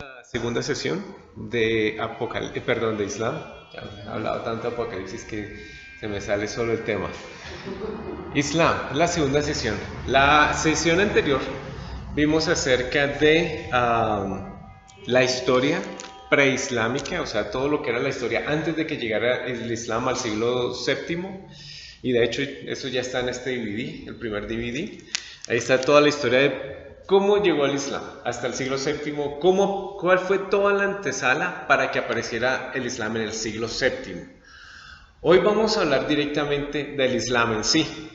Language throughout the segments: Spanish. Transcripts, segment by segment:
La segunda sesión de Islam. Ya he hablado tanto de Apocalipsis que se me sale solo el tema. Islam, la segunda sesión. La sesión anterior vimos acerca de la historia preislámica, o sea, todo lo que era la historia antes de que llegara el Islam al siglo séptimo. Y de hecho, eso ya está en este DVD, el primer DVD. Ahí está toda la historia de cómo llegó al Islam hasta el siglo séptimo, cuál fue toda la antesala para que apareciera el Islam en el siglo séptimo. Hoy vamos a hablar directamente del Islam en sí.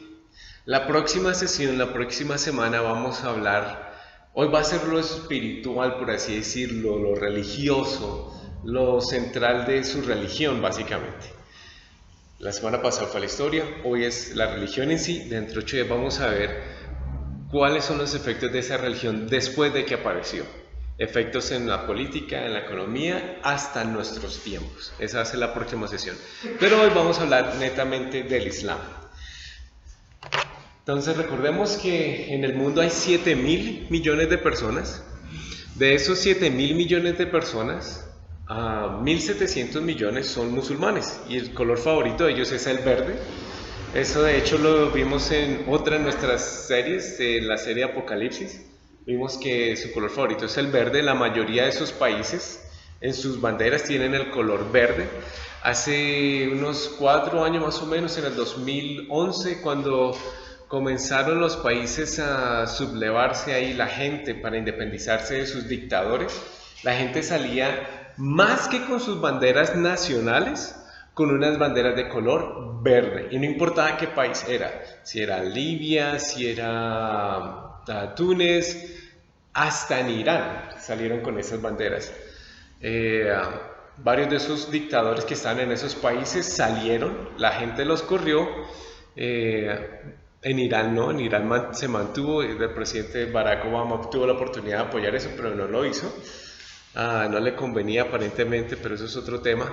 La próxima sesión, la próxima semana vamos a hablar, hoy va a ser lo espiritual, por así decirlo, lo religioso, lo central de su religión, básicamente. La semana pasada fue la historia, hoy es la religión en sí. Dentro de 8 días vamos a ver cuáles son los efectos de esa religión después de que apareció. Efectos en la política, en la economía, hasta nuestros tiempos. Esa va a ser la próxima sesión. Pero hoy vamos a hablar netamente del Islam. Entonces recordemos que en el mundo hay 7.000 millones de personas. De esos 7.000 millones de personas, 1.700 millones son musulmanes. Y el color favorito de ellos es el verde. Eso de hecho lo vimos en otra de nuestras series, de la serie Apocalipsis. Vimos que su color favorito es el verde. La mayoría de esos países en sus banderas tienen el color verde. Hace unos 4 años más o menos, en el 2011, cuando comenzaron los países a sublevarse ahí, la gente para independizarse de sus dictadores, la gente salía más que con sus banderas nacionales, con unas banderas de color verde, y no importaba qué país era, si era Libia, si era Túnez, hasta en Irán salieron con esas banderas. Varios de esos dictadores que estaban en esos países salieron, la gente los corrió. En Irán no, en Irán se mantuvo, el presidente Barack Obama tuvo la oportunidad de apoyar eso, pero no lo hizo. No le convenía aparentemente, pero eso es otro tema.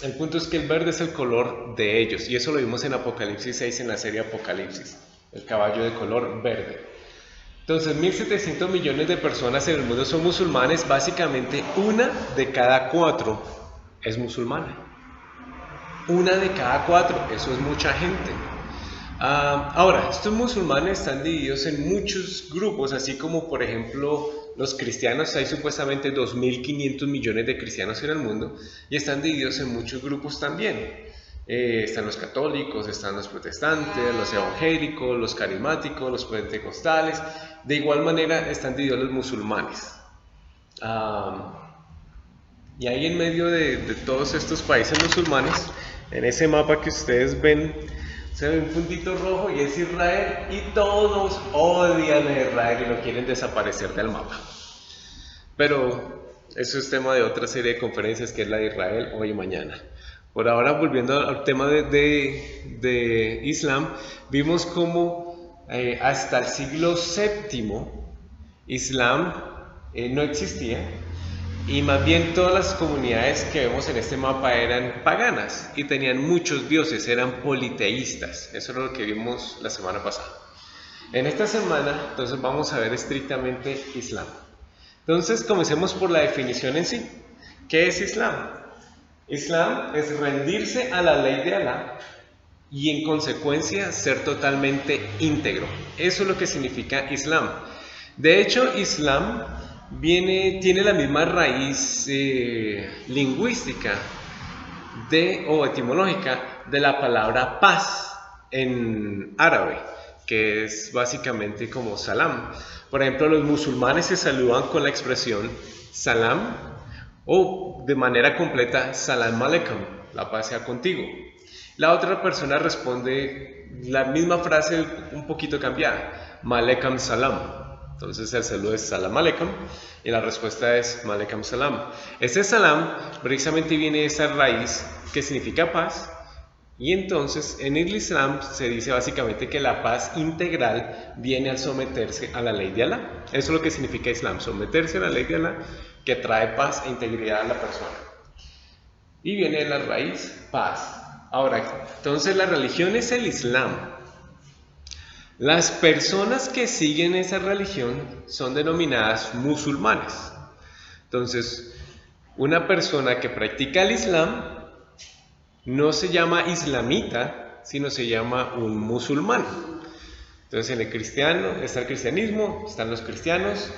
El punto es que el verde es el color de ellos, y eso lo vimos en Apocalipsis 6, en la serie Apocalipsis, el caballo de color verde. Entonces, 1.700 millones de personas en el mundo son musulmanes. Básicamente, una de cada 4 es musulmana. Una de cada 4, eso es mucha gente. Ahora, estos musulmanes están divididos en muchos grupos, así como por ejemplo los cristianos. Hay supuestamente 2.500 millones de cristianos en el mundo, y están divididos en muchos grupos también. Están los católicos, están los protestantes, los evangélicos, los carismáticos, los pentecostales. De igual manera están divididos los musulmanes. Y ahí en medio de todos estos países musulmanes, en ese mapa que ustedes ven, se ve un puntito rojo y es Israel, y todos odian a Israel y lo quieren desaparecer del mapa. Pero eso es tema de otra serie de conferencias, que es la de Israel hoy y mañana. Por ahora, volviendo al tema de Islam, vimos cómo hasta el siglo séptimo Islam no existía, y más bien todas las comunidades que vemos en este mapa eran paganas y tenían muchos dioses, eran politeístas. Eso es lo que vimos la semana pasada. En esta semana, entonces, vamos a ver estrictamente Islam. Entonces, comencemos por la definición en sí. ¿Qué es Islam? Islam es rendirse a la ley de Alá y en consecuencia ser totalmente íntegro. Eso es lo que significa Islam. De hecho, Islam tiene la misma raíz lingüística o etimológica de la palabra paz en árabe, que es básicamente como salam. Por ejemplo, los musulmanes se saludan con la expresión salam, o de manera completa salam aleikum, la paz sea contigo. La otra persona responde la misma frase un poquito cambiada, malekam salam. Entonces el saludo es salam aleikum y la respuesta es malekam salam. Ese salam precisamente viene de esa raíz que significa paz, y entonces en el Islam se dice básicamente que la paz integral viene al someterse a la ley de Alá. Eso es lo que significa Islam, someterse a la ley de Alá, que trae paz e integridad a la persona. Y viene de la raíz paz. Ahora, entonces la religión es el Islam. Las personas que siguen esa religión son denominadas musulmanes. Entonces, una persona que practica el Islam no se llama islamita, sino se llama un musulmán. Entonces, en el cristiano está el cristianismo, están los cristianos.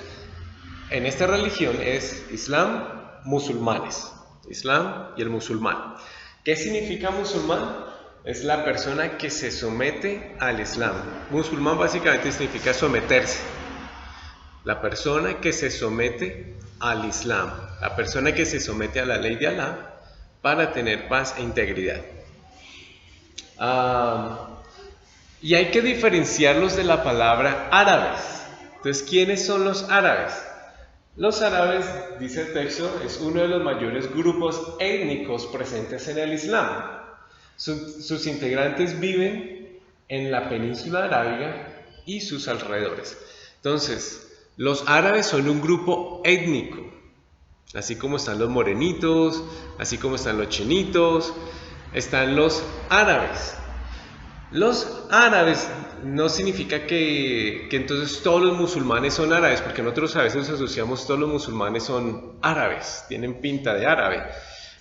En esta religión es Islam, musulmanes. Islam y el musulmán. ¿Qué significa musulmán? Es la persona que se somete al Islam. Musulmán básicamente significa someterse. La persona que se somete al Islam, la persona que se somete a la ley de Alá para tener paz e integridad. Y hay que diferenciarlos de la palabra árabes. Entonces, ¿quiénes son los árabes? Los árabes, dice el texto, es uno de los mayores grupos étnicos presentes en el Islam. Sus integrantes viven en la península arábiga y sus alrededores. Entonces, los árabes son un grupo étnico, así como están los morenitos, así como están los chinitos, están los árabes. Los árabes no significa que entonces todos los musulmanes son árabes, porque nosotros a veces asociamos todos los musulmanes son árabes, tienen pinta de árabe,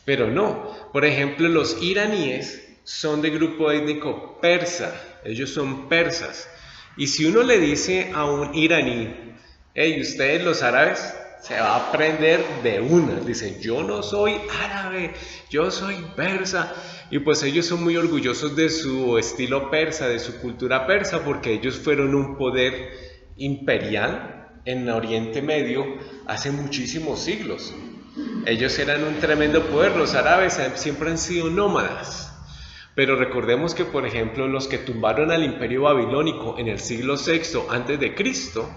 pero no. Por ejemplo, los iraníes son de grupo étnico persa, ellos son persas. Y si uno le dice a un iraní, hey, ustedes los árabes, se va a aprender de una. Dice, yo no soy árabe, yo soy persa. Y pues ellos son muy orgullosos de su estilo persa, de su cultura persa, porque ellos fueron un poder imperial en Oriente Medio hace muchísimos siglos. Ellos eran un tremendo poder. Los árabes siempre han sido nómadas. Pero recordemos que, por ejemplo, los que tumbaron al imperio babilónico en el siglo VI antes de Cristo,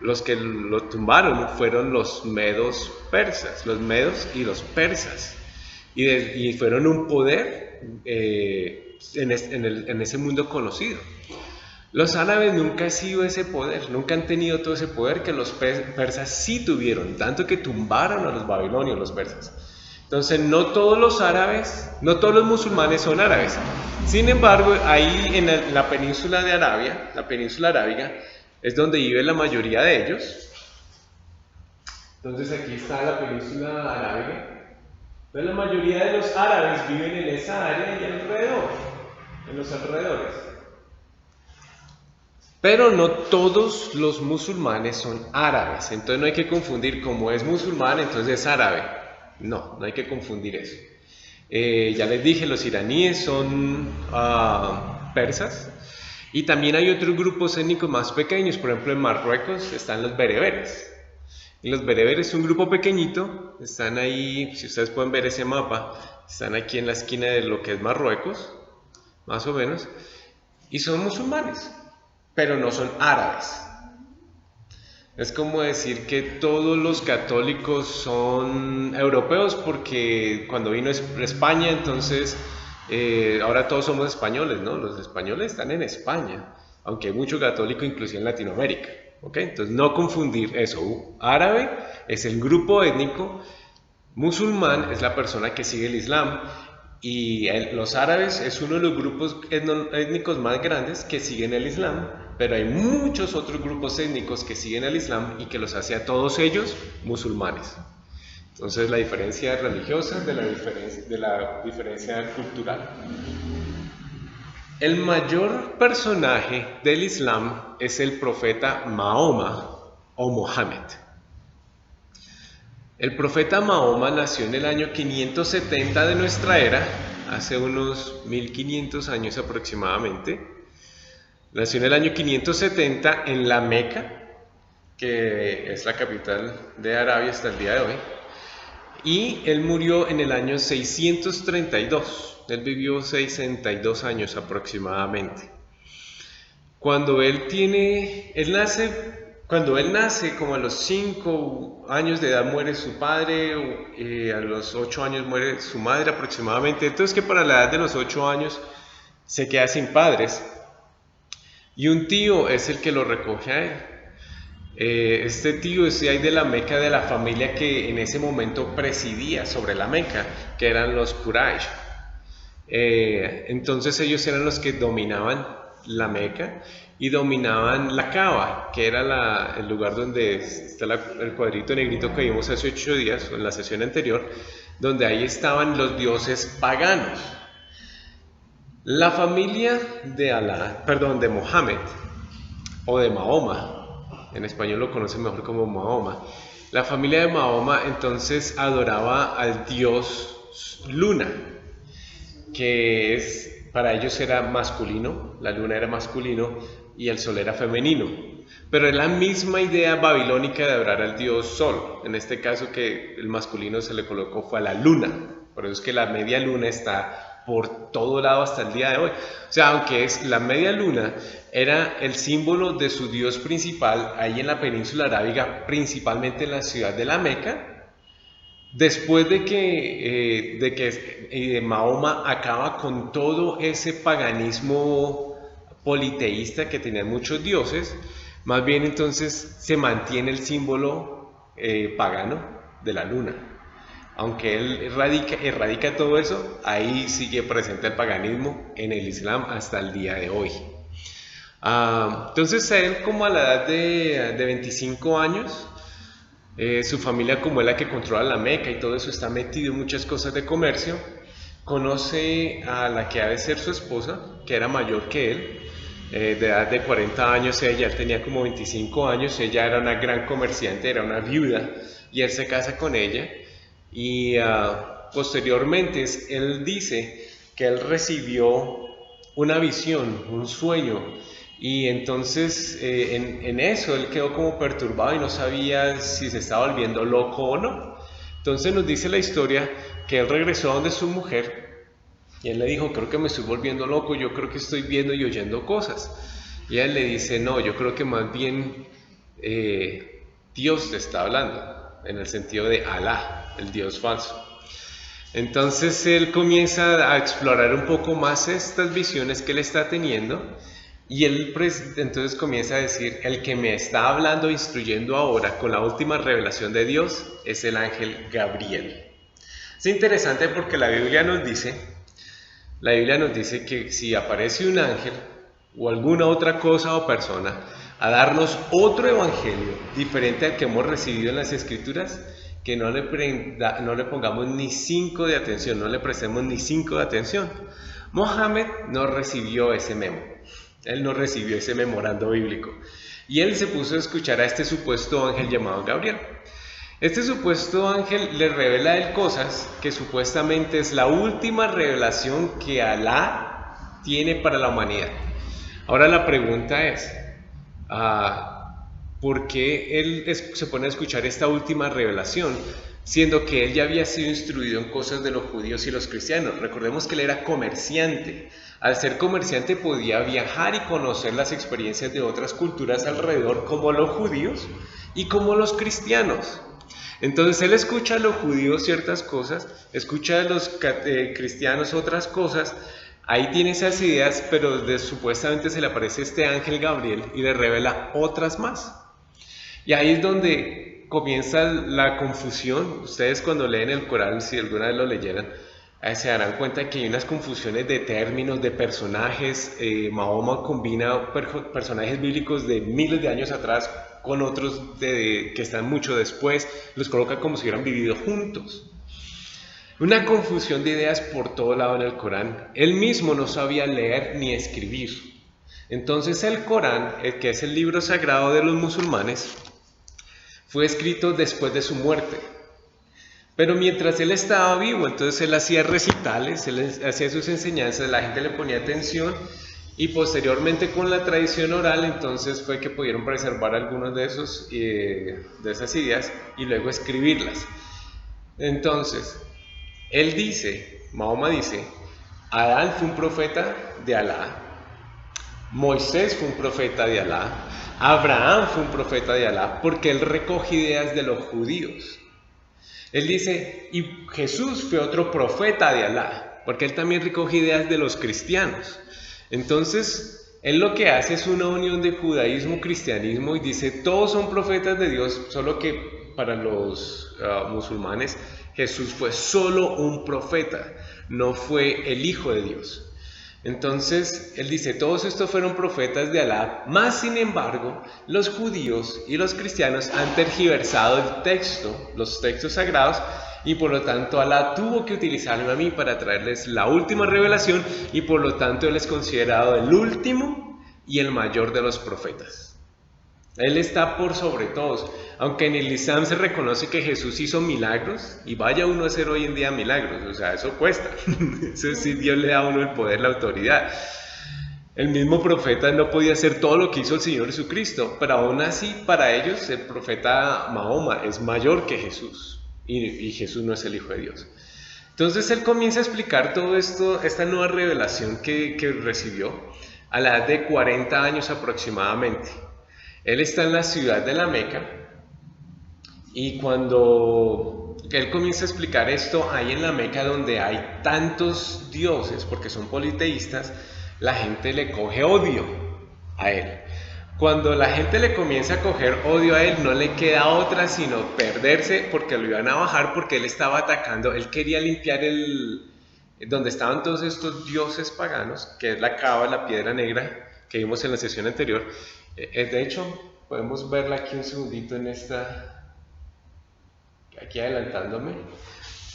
los que lo tumbaron fueron los medos persas, los medos y los persas. Y fueron un poder en ese mundo conocido. Los árabes nunca han sido ese poder, nunca han tenido todo ese poder que los persas sí tuvieron, tanto que tumbaron a los babilonios, los persas. Entonces, no todos los árabes, no todos los musulmanes son árabes. Sin embargo, ahí en la península de Arabia, la península arábiga, es donde vive la mayoría de ellos. Entonces, aquí está la península arábiga. Entonces, la mayoría de los árabes viven en esa área y alrededor, en los alrededores. Pero no todos los musulmanes son árabes. Entonces, no hay que confundir, como es musulmán, entonces es árabe. No hay que confundir eso. Ya les dije, los iraníes son persas. Y también hay otros grupos étnicos más pequeños. Por ejemplo, en Marruecos están los bereberes. Y los bereberes es un grupo pequeñito, están ahí, si ustedes pueden ver ese mapa, están aquí en la esquina de lo que es Marruecos, más o menos, y son musulmanes, pero no son árabes. Es como decir que todos los católicos son europeos, porque cuando vino España, entonces ahora todos somos españoles, ¿no? Los españoles están en España, aunque hay mucho católico inclusive en Latinoamérica. ¿Okay? Entonces, no confundir eso. Árabe es el grupo étnico, musulmán es la persona que sigue el Islam, y los árabes es uno de los grupos étnicos más grandes que siguen el Islam, pero hay muchos otros grupos étnicos que siguen el Islam y que los hace a todos ellos musulmanes. Entonces, la diferencia religiosa de la diferencia cultural. El mayor personaje del Islam es el profeta Mahoma o Mohammed. El profeta Mahoma nació en el año 570 de nuestra era, hace unos 1500 años aproximadamente. Nació en el año 570 en la Meca, que es la capital de Arabia hasta el día de hoy. Y él murió en el año 632. Él vivió 62 años aproximadamente. Cuando él nace, como a los 5 años de edad muere su padre, a los 8 años muere su madre aproximadamente. Entonces, que para la edad de los 8 años se queda sin padres. Y un tío es el que lo recoge a él. Este tío es de la Meca, de la familia que en ese momento presidía sobre la Meca, que eran los Quraysh. Entonces ellos eran los que dominaban la Meca, y dominaban la Cava, que era el lugar donde está el cuadrito negrito que vimos hace 8 días, en la sesión anterior, donde ahí estaban los dioses paganos. La familia de Alá, perdón, de Mohammed, o de Mahoma, en español lo conocen mejor como Mahoma. La familia de Mahoma entonces adoraba al dios Luna, que para ellos era masculino, la luna era masculino y el sol era femenino. Pero es la misma idea babilónica de adorar al dios sol. En este caso que el masculino se le colocó fue a la luna. Por eso es que la media luna está por todo lado hasta el día de hoy. O sea, aunque la media luna era el símbolo de su dios principal ahí en la península arábiga, principalmente en la ciudad de la Meca. Después de que Mahoma acaba con todo ese paganismo politeísta que tenían muchos dioses, más bien entonces se mantiene el símbolo pagano de la luna. Aunque él erradica todo eso, ahí sigue presente el paganismo en el Islam hasta el día de hoy. Entonces él, como a la edad de 25 años, su familia, como es la que controla la Meca y todo eso, está metido en muchas cosas de comercio. Conoce a la que ha de ser su esposa, que era mayor que él, de edad de 40 años, ella tenía como 25 años, ella era una gran comerciante, era una viuda, y él se casa con ella, y posteriormente él dice que él recibió una visión, un sueño, y entonces en eso él quedó como perturbado y no sabía si se estaba volviendo loco o no. Entonces nos dice la historia que él regresó a donde su mujer y él le dijo: creo que me estoy volviendo loco, yo creo que estoy viendo y oyendo cosas. Y él le dice: no, yo creo que más bien Dios te está hablando, en el sentido de Alá, el Dios falso. Entonces él comienza a explorar un poco más estas visiones que él está teniendo. Y él entonces comienza a decir: el que me está hablando, instruyendo ahora con la última revelación de Dios es el ángel Gabriel. Es interesante porque la Biblia nos dice que si aparece un ángel o alguna otra cosa o persona a darnos otro evangelio diferente al que hemos recibido en las Escrituras, que no le pongamos ni 5 de atención, no le prestemos ni 5 de atención. Mohammed no recibió ese memo. Él no recibió ese memorando bíblico y él se puso a escuchar a este supuesto ángel llamado Gabriel. Este supuesto ángel le revela a él cosas que supuestamente es la última revelación que Alá tiene para la humanidad. Ahora la pregunta es, ¿por qué él se pone a escuchar esta última revelación, siendo que él ya había sido instruido en cosas de los judíos y los cristianos? Recordemos que él era comerciante. Al ser comerciante podía viajar y conocer las experiencias de otras culturas alrededor, como los judíos y como los cristianos. Entonces él escucha a los judíos ciertas cosas, escucha a los cristianos otras cosas, ahí tiene esas ideas, pero supuestamente se le aparece este ángel Gabriel y le revela otras más. Y ahí es donde comienza la confusión. Ustedes cuando leen el Corán, si alguna vez lo leyeran, se darán cuenta que hay unas confusiones de términos, de personajes. Mahoma combina personajes bíblicos de miles de años atrás con otros que están mucho después, los coloca como si hubieran vivido juntos. Una confusión de ideas por todo lado en el Corán. Él mismo no sabía leer ni escribir. Entonces el Corán, que es el libro sagrado de los musulmanes, fue escrito después de su muerte. Pero mientras él estaba vivo, entonces él hacía recitales, él hacía sus enseñanzas, la gente le ponía atención, y posteriormente con la tradición oral entonces fue que pudieron preservar algunas de esas ideas y luego escribirlas. Entonces, Mahoma dice, Adán fue un profeta de Alá, Moisés fue un profeta de Alá, Abraham fue un profeta de Alá, porque él recoge ideas de los judíos. Él dice, y Jesús fue otro profeta de Alá, porque él también recoge ideas de los cristianos. Entonces, él lo que hace es una unión de judaísmo, cristianismo, y dice, todos son profetas de Dios, solo que para los musulmanes, Jesús fue solo un profeta, no fue el Hijo de Dios. Entonces, él dice, todos estos fueron profetas de Alá, mas sin embargo, los judíos y los cristianos han tergiversado el texto, los textos sagrados, y por lo tanto Alá tuvo que utilizarme a mí para traerles la última revelación, y por lo tanto él es considerado el último y el mayor de los profetas. Él está por sobre todos, aunque en el Islam se reconoce que Jesús hizo milagros, y vaya uno a hacer hoy en día milagros, o sea, eso cuesta, eso sí, Dios le da a uno el poder, la autoridad. El mismo profeta no podía hacer todo lo que hizo el Señor Jesucristo, pero aún así para ellos el profeta Mahoma es mayor que Jesús, y Jesús no es el Hijo de Dios. Entonces él comienza a explicar todo esto, esta nueva revelación que recibió a la edad de 40 años aproximadamente. Él está en la ciudad de la Meca, y cuando él comienza a explicar esto, ahí en la Meca donde hay tantos dioses, porque son politeístas, la gente le coge odio a él. Cuando la gente le comienza a coger odio a él, no le queda otra sino perderse, porque lo iban a bajar, porque él estaba atacando, él quería limpiar donde estaban todos estos dioses paganos, que es la Kaaba, la piedra negra, que vimos en la sesión anterior. De hecho, podemos verla aquí un segundito en esta, aquí adelantándome.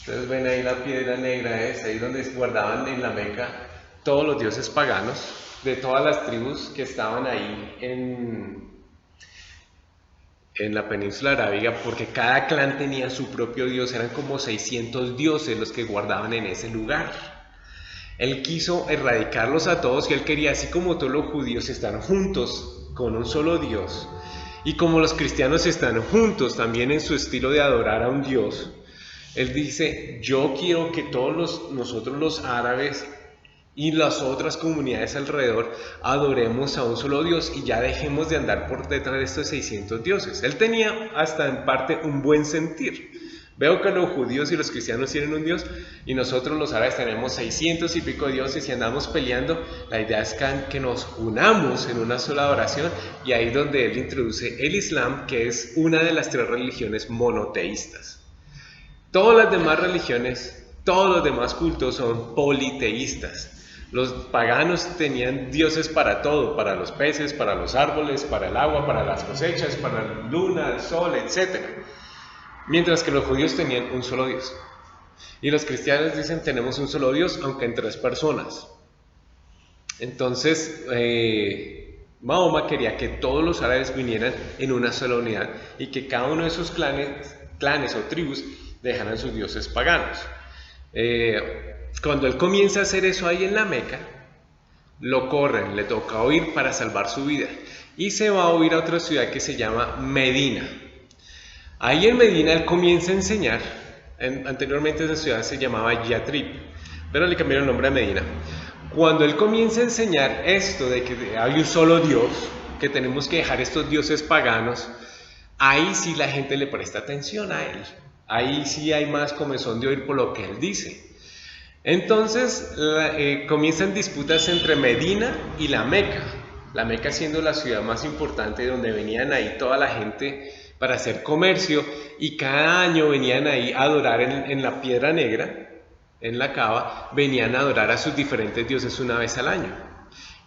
Ustedes ven ahí la piedra negra, es ahí donde guardaban en la Meca todos los dioses paganos de todas las tribus que estaban ahí en la península arábiga, porque cada clan tenía su propio dios, eran como 600 dioses los que guardaban en ese lugar. Él quiso erradicarlos a todos, y él quería, así como todos los judíos están juntos con un solo Dios, y como los cristianos están juntos también en su estilo de adorar a un Dios, él dice, yo quiero que todos nosotros los árabes y las otras comunidades alrededor adoremos a un solo Dios y ya dejemos de andar por detrás de estos 600 dioses. Él tenía hasta en parte un buen sentir. Veo que los judíos y los cristianos tienen un Dios, y nosotros los árabes tenemos 600 y pico dioses y andamos peleando. La idea es que nos unamos en una sola adoración, y ahí es donde él introduce el Islam, que es una de las 3 religiones monoteístas. Todas las demás religiones, todos los demás cultos son politeístas. Los paganos tenían dioses para todo, para los peces, para los árboles, para el agua, para las cosechas, para la luna, el sol, etc. Mientras que los judíos tenían un solo Dios. Y los cristianos dicen, tenemos un solo Dios, aunque en 3 personas. Entonces, Mahoma quería que todos los árabes vinieran en una sola unidad, y que cada uno de esos clanes o tribus dejaran sus dioses paganos. Cuando él comienza a hacer eso ahí en la Meca, lo corren, le toca huir para salvar su vida, y se va a huir a otra ciudad que se llama Medina. Ahí en Medina él comienza a enseñar. Anteriormente esa ciudad se llamaba Yatrib, pero le cambiaron el nombre a Medina. Cuando él comienza a enseñar esto de que hay un solo Dios, que tenemos que dejar estos dioses paganos, ahí sí la gente le presta atención a él. Ahí sí hay más comezón de oír por lo que él dice. Entonces comienzan disputas entre Medina y la Meca. La Meca siendo la ciudad más importante, donde venían ahí toda la gente para hacer comercio, y cada año venían ahí a adorar en la piedra negra, en la Kaaba, venían a adorar a sus diferentes dioses una vez al año.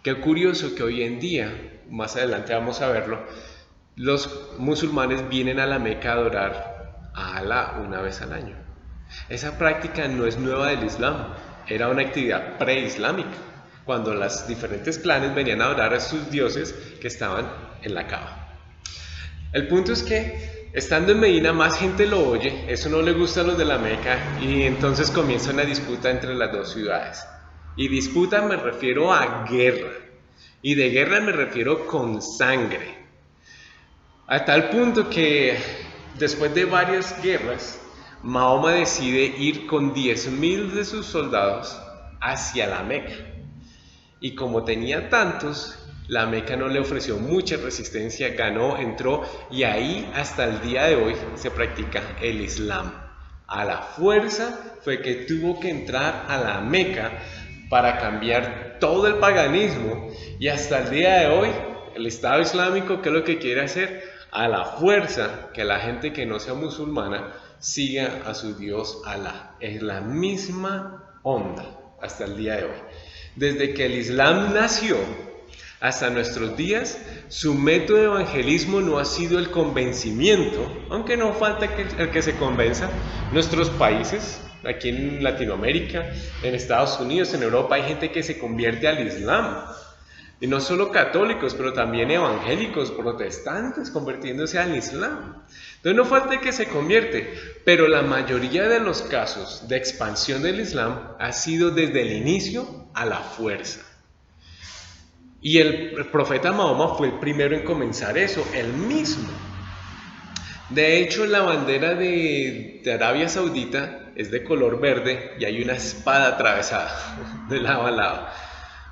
Qué curioso que hoy en día, más adelante vamos a verlo, los musulmanes vienen a la Meca a adorar a Alá una vez al año. Esa práctica no es nueva del Islam, era una actividad preislámica, cuando los diferentes clanes venían a adorar a sus dioses que estaban en la Kaaba. El punto es que, estando en Medina, más gente lo oye, eso no le gusta a los de la Meca, y entonces comienza una disputa entre las 2 ciudades. Y disputa me refiero a guerra, y de guerra me refiero con sangre. A tal punto que, después de varias guerras, Mahoma decide ir con 10.000 de sus soldados hacia la Meca. Y como tenía tantos, la Meca no le ofreció mucha resistencia, ganó, entró, y ahí hasta el día de hoy se practica el Islam. A la fuerza fue que tuvo que entrar a la Meca para cambiar todo el paganismo, y hasta el día de hoy el Estado Islámico, ¿qué es lo que quiere hacer? A la fuerza que la gente que no sea musulmana siga a su Dios Alá. Es la misma onda hasta el día de hoy. Desde que el Islam nació hasta nuestros días, su método de evangelismo no ha sido el convencimiento, aunque no falta el que se convenza. Nuestros países, aquí en Latinoamérica, en Estados Unidos, en Europa, hay gente que se convierte al Islam. Y no solo católicos, pero también evangélicos, protestantes, convirtiéndose al Islam. Entonces no falta el que se convierte, pero la mayoría de los casos de expansión del Islam ha sido desde el inicio a la fuerza. Y el profeta Mahoma fue el primero en comenzar eso, él mismo. De hecho, la bandera de Arabia Saudita es de color verde y hay una espada atravesada de lado a lado,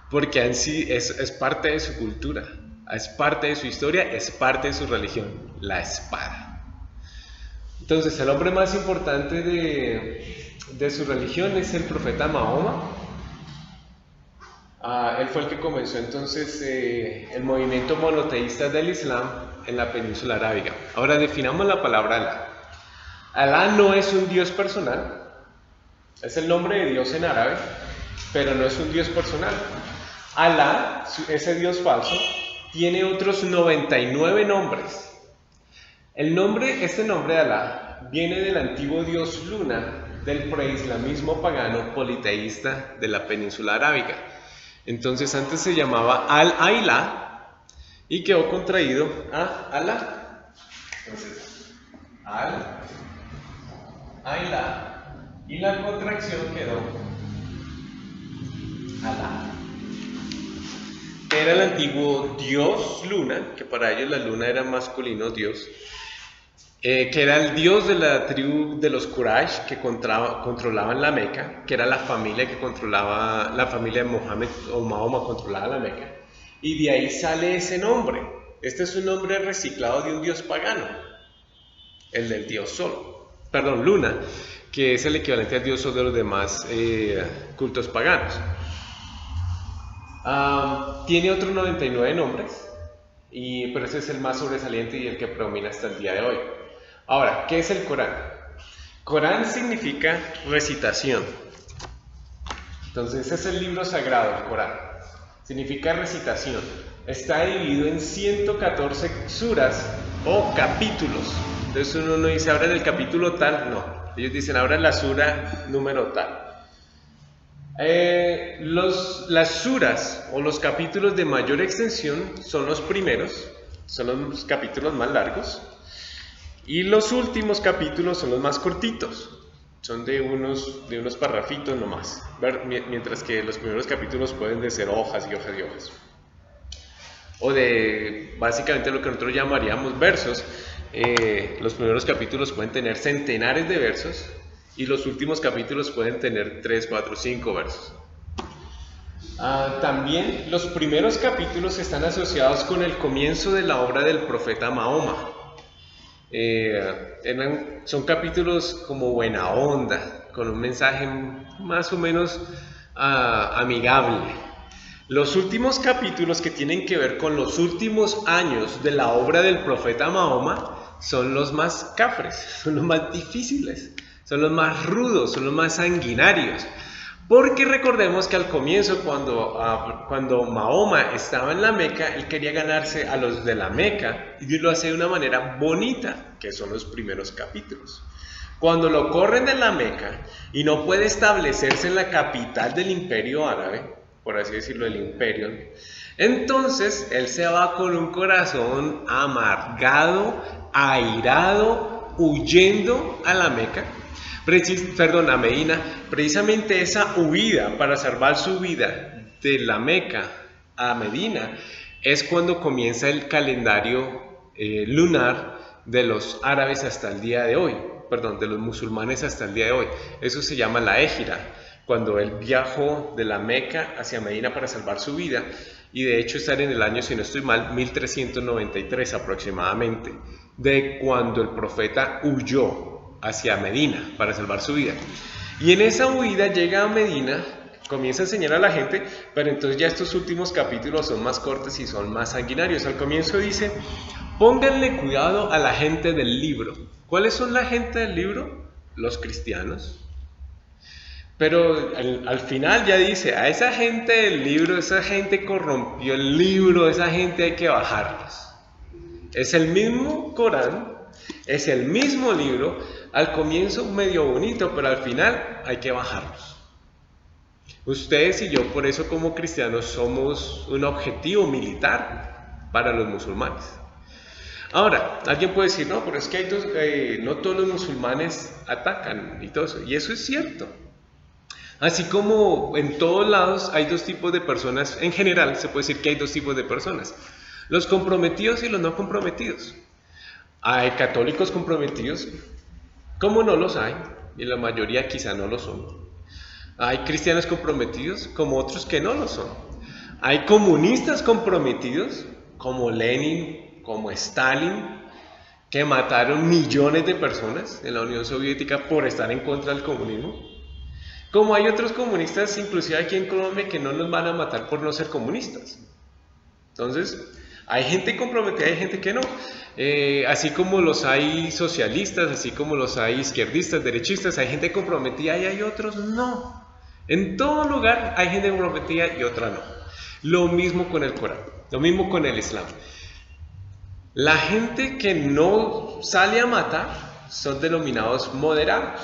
porque en sí es parte de su cultura, es parte de su historia, es parte de su religión, la espada. Entonces, el hombre más importante de su religión es el profeta Mahoma. Él fue el que comenzó entonces el movimiento monoteísta del Islam en la península arábiga. Ahora definamos la palabra Alá. Alá no es un Dios personal, es el nombre de Dios en árabe, pero no es un Dios personal. Alá, ese Dios falso, tiene otros 99 nombres. Este nombre de Alá viene del antiguo dios Luna, del preislamismo pagano politeísta de la península arábiga. Entonces antes se llamaba Al-Ailá y quedó contraído a Alá. Entonces, Al-Ailá y la contracción quedó Alá. Era el antiguo dios Luna, que para ellos la luna era masculino dios, que era el dios de la tribu de los Quraysh que controlaban la Meca, que era la familia que controlaba, la familia de Mohammed o Mahoma controlaba la Meca, y de ahí sale ese nombre. Este es un nombre reciclado de un dios pagano, el del dios Sol, Luna, que es el equivalente al dios Sol de los demás cultos paganos. Tiene otros 99 nombres, pero ese es el más sobresaliente y el que predomina hasta el día de hoy. Ahora, ¿qué es el Corán? Corán significa recitación. Entonces, ese es el libro sagrado, el Corán. Significa recitación. Está dividido en 114 suras o capítulos. Entonces uno no dice, ahora en el capítulo tal, no. Ellos dicen, ahora en la sura número tal. Las suras o los capítulos de mayor extensión son los primeros, son los capítulos más largos. Y los últimos capítulos son los más cortitos, son de unos parrafitos nomás, mientras que los primeros capítulos pueden de ser hojas y hojas y hojas. O de básicamente lo que nosotros llamaríamos versos. Los primeros capítulos pueden tener centenares de versos y los últimos capítulos pueden tener 3, 4, 5 versos. También los primeros capítulos están asociados con el comienzo de la obra del profeta Mahoma. Son capítulos como buena onda, con un mensaje más o menos amigable. Los últimos capítulos que tienen que ver con los últimos años de la obra del profeta Mahoma son los más cafres, son los más difíciles, son los más rudos, son los más sanguinarios. Porque recordemos que al comienzo, cuando Mahoma estaba en la Meca, él quería ganarse a los de la Meca y lo hace de una manera bonita, que son los primeros capítulos. Cuando lo corren de la Meca y no puede establecerse en la capital del imperio árabe, por así decirlo, el imperio, entonces él se va con un corazón amargado, airado, huyendo a la Meca. A Medina. Precisamente esa huida para salvar su vida de la Meca a Medina es cuando comienza el calendario lunar de los árabes hasta el día de hoy, de los musulmanes hasta el día de hoy. Eso se llama la Égira, cuando él viajó de la Meca hacia Medina para salvar su vida, y de hecho está en el año, si no estoy mal, 1393 aproximadamente, de cuando el profeta huyó hacia Medina para salvar su vida. Y en esa huida llega a Medina, comienza a enseñar a la gente, pero entonces ya estos últimos capítulos son más cortos y son más sanguinarios. Al comienzo dice, pónganle cuidado a la gente del libro. ¿Cuáles son la gente del libro? Los cristianos. Pero al final ya dice, a esa gente del libro, esa gente corrompió el libro, esa gente hay que bajarlos. Es el mismo Corán, es el mismo libro, al comienzo medio bonito, pero al final hay que bajarlos. Ustedes y yo, por eso como cristianos, somos un objetivo militar para los musulmanes. Ahora, alguien puede decir, no, pero es que no todos los musulmanes atacan y todo eso, y eso es cierto. Así como en todos lados hay dos tipos de personas, en general se puede decir que hay dos tipos de personas, los comprometidos y los no comprometidos. Hay católicos comprometidos, como no los hay, y la mayoría quizá no lo son. Hay cristianos comprometidos, como otros que no lo son. Hay comunistas comprometidos, como Lenin, como Stalin, que mataron millones de personas en la Unión Soviética por estar en contra del comunismo. Como hay otros comunistas, inclusive aquí en Colombia, que no nos van a matar por no ser comunistas. Entonces, hay gente comprometida, hay gente que no. Así como los hay socialistas, así como los hay izquierdistas, derechistas, hay gente comprometida y hay otros no. En todo lugar hay gente comprometida y otra no. Lo mismo con el Corán, lo mismo con el Islam. La gente que no sale a matar son denominados moderados.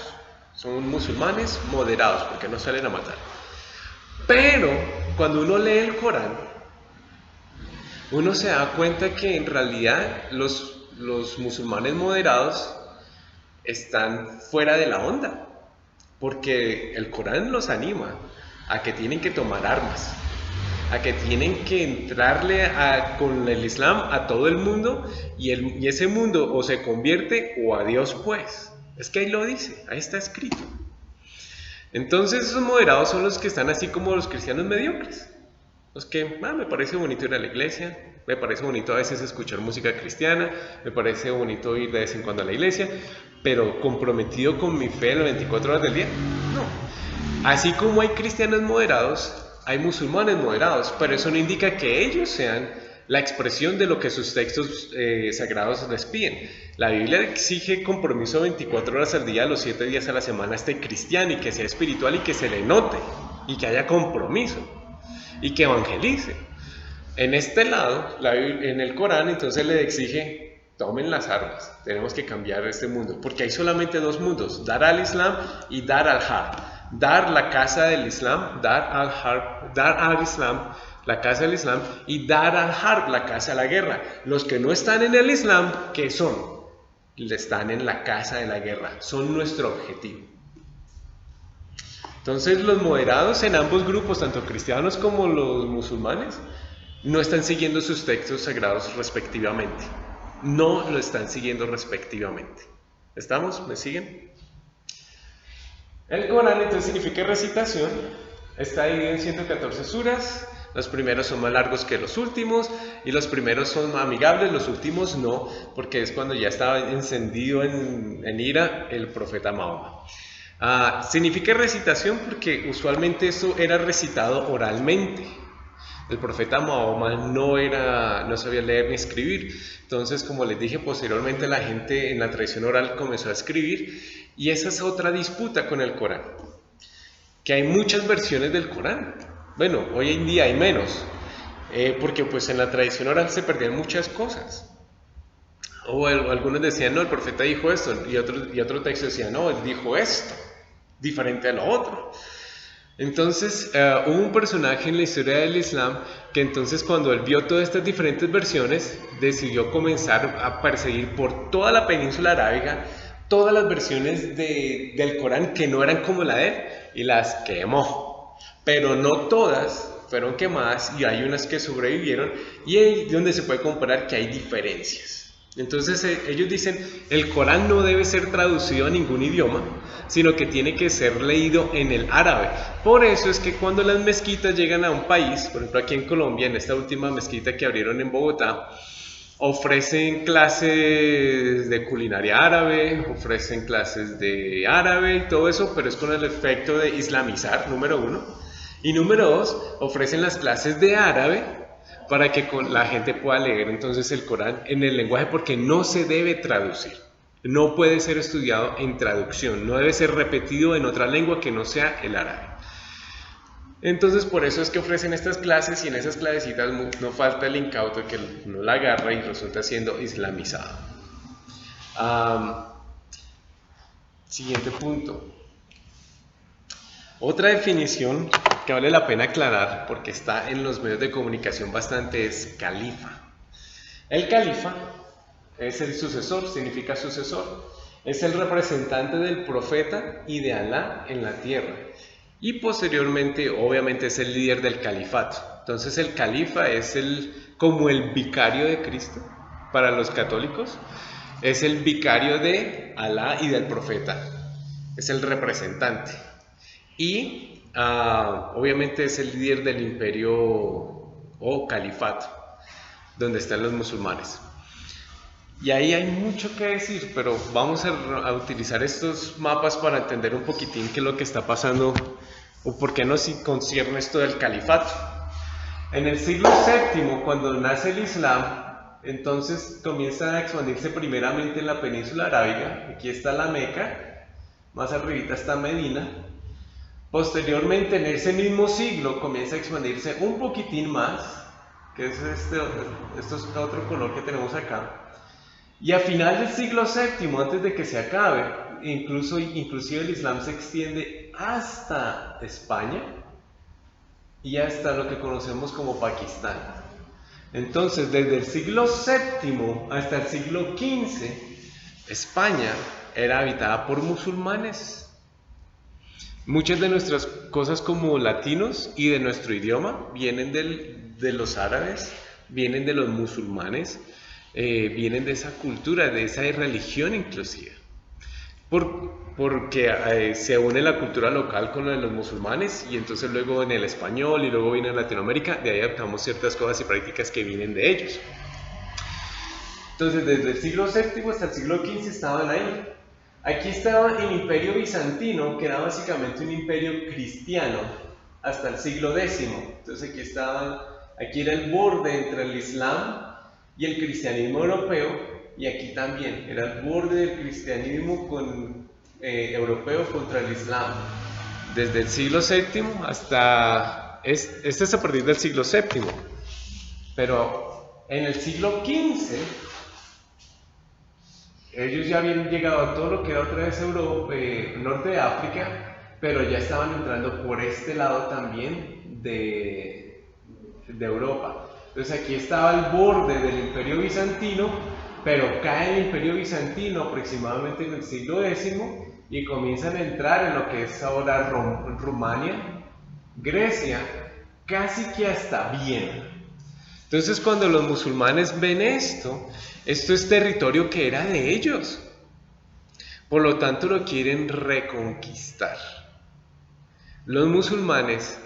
Son musulmanes moderados porque no salen a matar. Pero cuando uno lee el Corán, uno se da cuenta que en realidad los musulmanes moderados están fuera de la onda. Porque el Corán los anima a que tienen que tomar armas, a que tienen que entrarle con el Islam a todo el mundo y ese mundo o se convierte o adiós pues. Es que ahí lo dice, ahí está escrito. Entonces esos moderados son los que están así como los cristianos mediocres. Los que, me parece bonito ir a la iglesia, me parece bonito a veces escuchar música cristiana, me parece bonito ir de vez en cuando a la iglesia, pero comprometido con mi fe las 24 horas del día, no. Así como hay cristianos moderados, hay musulmanes moderados, pero eso no indica que ellos sean la expresión de lo que sus textos sagrados les piden. La Biblia exige compromiso 24 horas al día, los 7 días a la semana, esté cristiano y que sea espiritual y que se le note y que haya compromiso y que evangelice. En este lado, en el Corán, entonces le exige, tomen las armas, tenemos que cambiar este mundo, porque hay solamente dos mundos, Dar al-Islam y Dar al-Harb. Dar, la casa del Islam, Dar al-Harb, Dar al-Islam, la casa del Islam, y Dar al-Harb, la casa de la guerra. Los que no están en el Islam, ¿qué son? Están en la casa de la guerra, son nuestro objetivo. Entonces los moderados en ambos grupos, tanto cristianos como los musulmanes, no están siguiendo sus textos sagrados respectivamente. No lo están siguiendo respectivamente. ¿Estamos? ¿Me siguen? El Corán entonces significa recitación. Está dividido en 114 suras. Los primeros son más largos que los últimos y los primeros son amigables, los últimos no, porque es cuando ya estaba encendido en ira el profeta Mahoma. Significa recitación porque usualmente eso era recitado oralmente. El profeta Mahoma no sabía leer ni escribir. Entonces, como les dije, posteriormente la gente en la tradición oral comenzó a escribir y esa es otra disputa con el Corán, que hay muchas versiones del Corán. Bueno, hoy en día hay menos, porque pues en la tradición oral se perdían muchas cosas. O algunos decían, no, el profeta dijo esto, y otro texto decía, no, él dijo esto, diferente a lo otro. Entonces hubo un personaje en la historia del Islam que entonces cuando él vio todas estas diferentes versiones, decidió comenzar a perseguir por toda la península arábiga todas las versiones del Corán que no eran como la de él, y las quemó. Pero no todas fueron quemadas y hay unas que sobrevivieron y ahí es donde se puede comparar que hay diferencias. Entonces ellos dicen, el Corán no debe ser traducido a ningún idioma, sino que tiene que ser leído en el árabe. Por eso es que cuando las mezquitas llegan a un país, por ejemplo aquí en Colombia, en esta última mezquita que abrieron en Bogotá, ofrecen clases de culinaria árabe, ofrecen clases de árabe y todo eso, pero es con el efecto de islamizar, número uno. Y número dos, ofrecen las clases de árabe para que la gente pueda leer entonces el Corán en el lenguaje porque no se debe traducir. no puede ser estudiado en traducción, no debe ser repetido en otra lengua que no sea el árabe. Entonces por eso es que ofrecen estas clases, y en esas clasecitas no falta el incauto que no la agarra y resulta siendo islamizado. Siguiente punto. Otra definición que vale la pena aclarar, porque está en los medios de comunicación bastante, es califa. El califa es el sucesor, significa sucesor. Es el representante del profeta y de Alá en la tierra. Y posteriormente, obviamente, es el líder del califato. Entonces el califa es como el vicario de Cristo para los católicos. Es el vicario de Alá y del profeta. Es el representante. Y obviamente es el líder del imperio o califato, donde están los musulmanes. Y ahí hay mucho que decir, pero vamos a utilizar estos mapas para entender un poquitín qué es lo que está pasando o por qué nos concierne esto del califato. En el siglo VII, cuando nace el Islam, entonces comienza a expandirse primeramente en la península arábiga. Aquí está la Meca, más arribita está Medina. Posteriormente, en ese mismo siglo, comienza a expandirse un poquitín más, que es este otro color que tenemos acá. Y a final del siglo VII, antes de que se acabe, inclusive el Islam se extiende hasta España y hasta lo que conocemos como Pakistán. Entonces, desde el siglo VII hasta el siglo XV, España era habitada por musulmanes. Muchas de nuestras cosas como latinos y de nuestro idioma vienen de los árabes, vienen de los musulmanes, vienen de esa cultura, de esa religión inclusive. Porque se une la cultura local con la de los musulmanes, y entonces luego en el español y luego viene en Latinoamérica, de ahí adaptamos ciertas cosas y prácticas que vienen de ellos. Entonces desde el siglo VII hasta el siglo XV estaban ahí. Aquí estaba el imperio bizantino, que era básicamente un imperio cristiano, hasta el siglo X. Entonces aquí era el borde entre el Islam y el cristianismo europeo, y aquí también era el borde del cristianismo europeo contra el Islam. Desde el siglo VII hasta... Este es a partir del siglo VII, pero en el siglo XV... ellos ya habían llegado a todo lo que era otra vez Europa, norte de África, pero ya estaban entrando por este lado también de Europa. Entonces aquí estaba el borde del Imperio Bizantino, pero cae el Imperio Bizantino aproximadamente en el siglo X y comienzan a entrar en lo que es ahora Rumania, Grecia, casi que hasta Viena. Entonces cuando los musulmanes ven esto es territorio que era de ellos, por lo tanto lo quieren reconquistar. Los musulmanes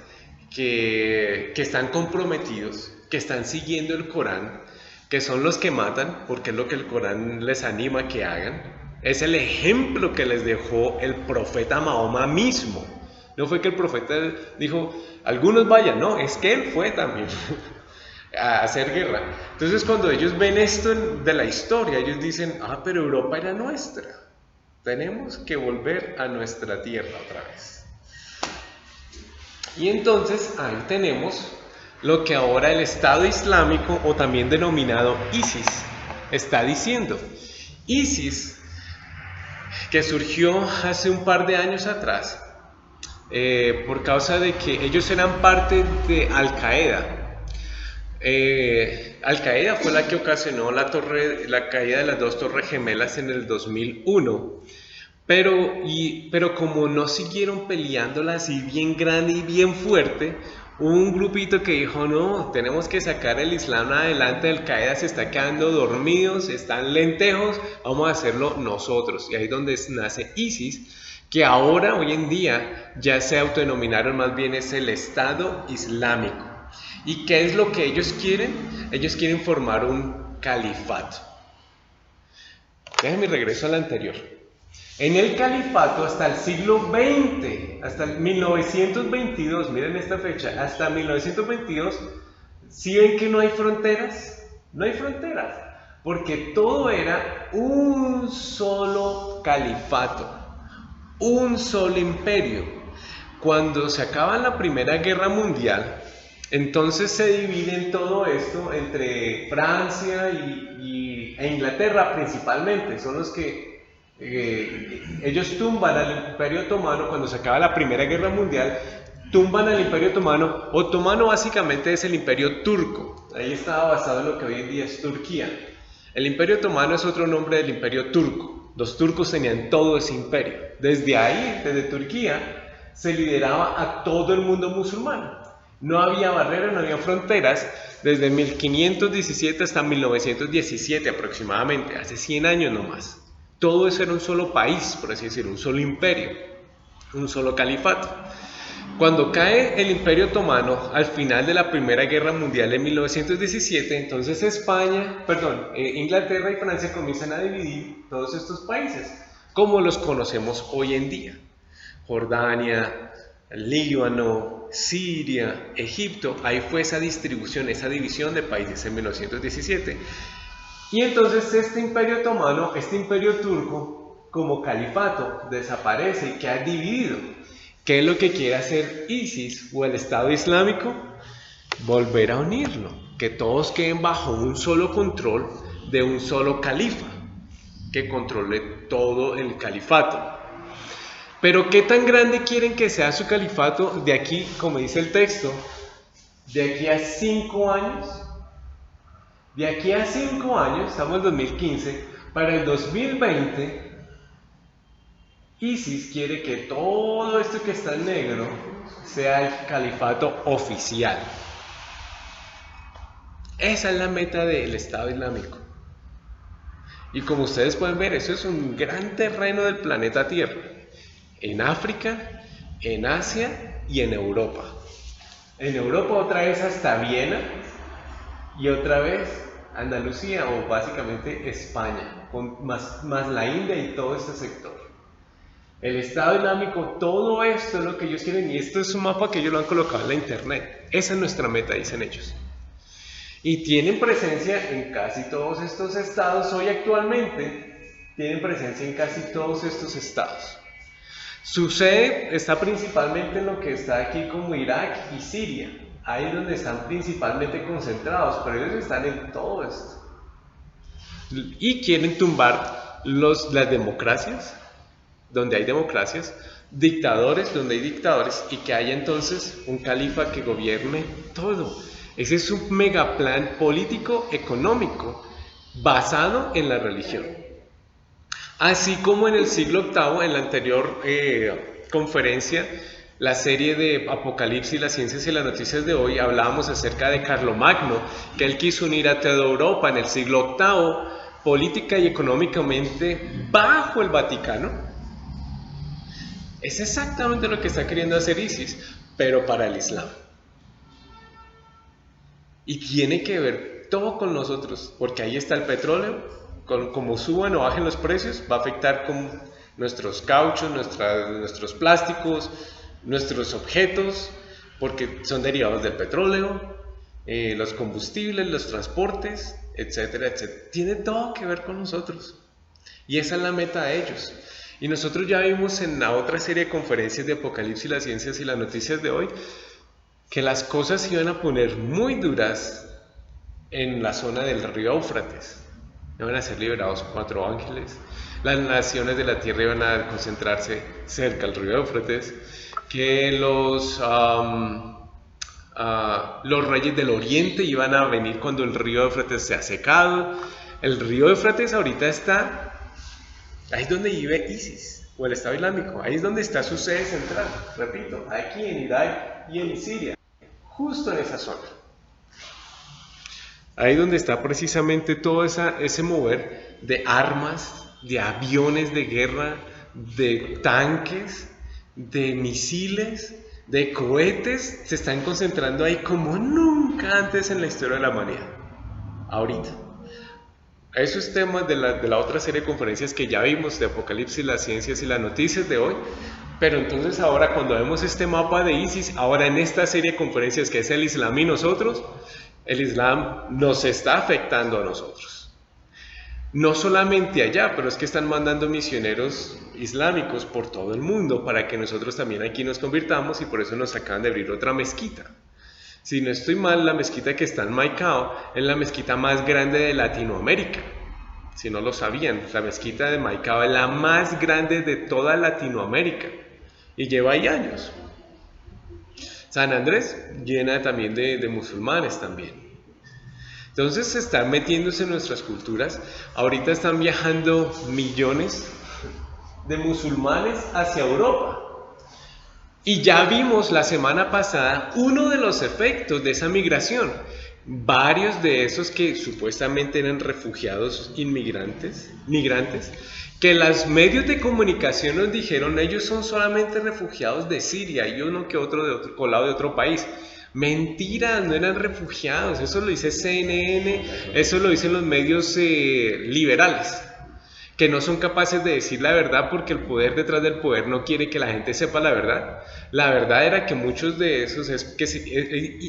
que están comprometidos, que están siguiendo el Corán, que son los que matan, porque es lo que el Corán les anima a que hagan, es el ejemplo que les dejó el profeta Mahoma mismo. No fue que el profeta dijo, algunos vayan, no, es que él fue también a hacer guerra. Entonces cuando ellos ven esto de la historia, ellos dicen, pero Europa era nuestra, tenemos que volver a nuestra tierra otra vez. Y entonces ahí tenemos lo que ahora el Estado Islámico, o también denominado ISIS, está diciendo. ISIS, que surgió hace un par de años atrás, por causa de que ellos eran parte de Al-Qaeda. Al-Qaeda fue la que ocasionó la caída de las dos torres gemelas en el 2001, pero como no siguieron peleándola así bien grande y bien fuerte, hubo un grupito que dijo, no, tenemos que sacar el Islam adelante, Al-Qaeda se está quedando dormidos, están lentejos, vamos a hacerlo nosotros. Y ahí es donde nace ISIS, que ahora, hoy en día, ya se autodenominaron, más bien es el Estado Islámico. ¿Y qué es lo que ellos quieren? Ellos quieren formar un califato. Déjenme regreso al anterior. En el califato hasta el siglo XX, hasta el 1922, miren esta fecha, hasta 1922, ¿sí ven que no hay fronteras? No hay fronteras. porque todo era un solo califato, un solo imperio. Cuando se acaba la Primera Guerra Mundial, entonces se divide en todo esto entre Francia e Inglaterra principalmente. Son los que ellos tumban al Imperio Otomano cuando se acaba la Primera Guerra Mundial. Tumban al Imperio Otomano. Otomano básicamente es el Imperio Turco. Ahí estaba basado en lo que hoy en día es Turquía. El Imperio Otomano es otro nombre del Imperio Turco. Los turcos tenían todo ese imperio. Desde ahí, desde Turquía, se lideraba a todo el mundo musulmán. No había barreras, no había fronteras. Desde 1517 hasta 1917 aproximadamente, hace 100 años nomás. Todo eso era un solo país, por así decirlo, un solo imperio, un solo califato. Cuando cae el Imperio Otomano al final de la Primera Guerra Mundial en 1917, entonces Inglaterra y Francia comienzan a dividir todos estos países, como los conocemos hoy en día. Jordania, Líbano, Siria, Egipto, ahí fue esa distribución, esa división de países en 1917. Y entonces este Imperio Otomano, este Imperio Turco, como califato, desaparece y queda dividido. ¿Qué es lo que quiere hacer ISIS o el Estado Islámico? Volver a unirlo, que todos queden bajo un solo control de un solo califa, que controle todo el califato. Pero ¿qué tan grande quieren que sea su califato de aquí, como dice el texto, de aquí a 5 años? De aquí a 5 años, estamos en 2015, para el 2020, ISIS quiere que todo esto que está en negro sea el califato oficial. Esa es la meta del Estado Islámico. Y como ustedes pueden ver, eso es un gran terreno del planeta Tierra. En África, en Asia y en Europa. En Europa otra vez hasta Viena y otra vez Andalucía o básicamente España, más la India y todo este sector. El Estado Islámico, todo esto es lo que ellos quieren y esto es un mapa que ellos lo han colocado en la internet. Esa es nuestra meta, dicen ellos. Y tienen presencia en casi todos estos estados hoy actualmente, tienen presencia en casi todos estos estados. Su sede está principalmente en lo que está aquí como Irak y Siria. Ahí es donde están principalmente concentrados, pero ellos están en todo esto. Y quieren tumbar las democracias, donde hay democracias, dictadores, donde hay dictadores, y que haya entonces un califa que gobierne todo. Ese es un megaplan político económico basado en la religión. Así como en el siglo VIII, en la anterior conferencia, la serie de Apocalipsis, las ciencias y las noticias de hoy, hablábamos acerca de Carlomagno, que él quiso unir a toda Europa en el siglo VIII, política y económicamente bajo el Vaticano. Es exactamente lo que está queriendo hacer ISIS, pero para el Islam. Y tiene que ver todo con nosotros, porque ahí está el petróleo, como suban o bajen los precios, va a afectar con nuestros cauchos, nuestros plásticos, nuestros objetos, porque son derivados del petróleo, los combustibles, los transportes, etcétera, etcétera. Tiene todo que ver con nosotros. Y esa es la meta de ellos. Y nosotros ya vimos en la otra serie de conferencias de Apocalipsis, las ciencias y las noticias de hoy, que las cosas se iban a poner muy duras en la zona del río Éufrates. Iban a ser liberados 4 ángeles. Las naciones de la tierra iban a concentrarse cerca del río Éufrates. Que los reyes del oriente iban a venir cuando el río Éufrates se ha secado. El río Éufrates ahorita está... Ahí es donde vive ISIS, o el Estado Islámico. Ahí es donde está su sede central. Repito, aquí en Irak y en Siria. Justo en esa zona. Ahí es donde está precisamente todo ese mover de armas, de aviones de guerra, de tanques, de misiles, de cohetes. Se están concentrando ahí como nunca antes en la historia de la humanidad. Ahorita. Esos temas de la otra serie de conferencias que ya vimos, de Apocalipsis, las ciencias y las noticias de hoy. Pero entonces ahora cuando vemos este mapa de ISIS, ahora en esta serie de conferencias que es el Islam y nosotros, el Islam nos está afectando a nosotros. No solamente allá, pero es que están mandando misioneros islámicos por todo el mundo para que nosotros también aquí nos convirtamos, y por eso nos acaban de abrir otra mezquita. Si no estoy mal, la mezquita que está en Maicao es la mezquita más grande de Latinoamérica. Si no lo sabían, la mezquita de Maicao es la más grande de toda Latinoamérica y lleva ahí años. San Andrés llena también de musulmanes también. Entonces están metiéndose en nuestras culturas. Ahorita están viajando millones de musulmanes hacia Europa. Y ya vimos la semana pasada uno de los efectos de esa migración. Varios de esos que supuestamente eran refugiados migrantes, que los medios de comunicación nos dijeron ellos son solamente refugiados de Siria y uno que otro de otro colado de otro país. Mentira, no eran refugiados, eso lo dice CNN, eso lo dicen los medios liberales, que no son capaces de decir la verdad porque el poder detrás del poder no quiere que la gente sepa la verdad. La verdad era que muchos de esos es que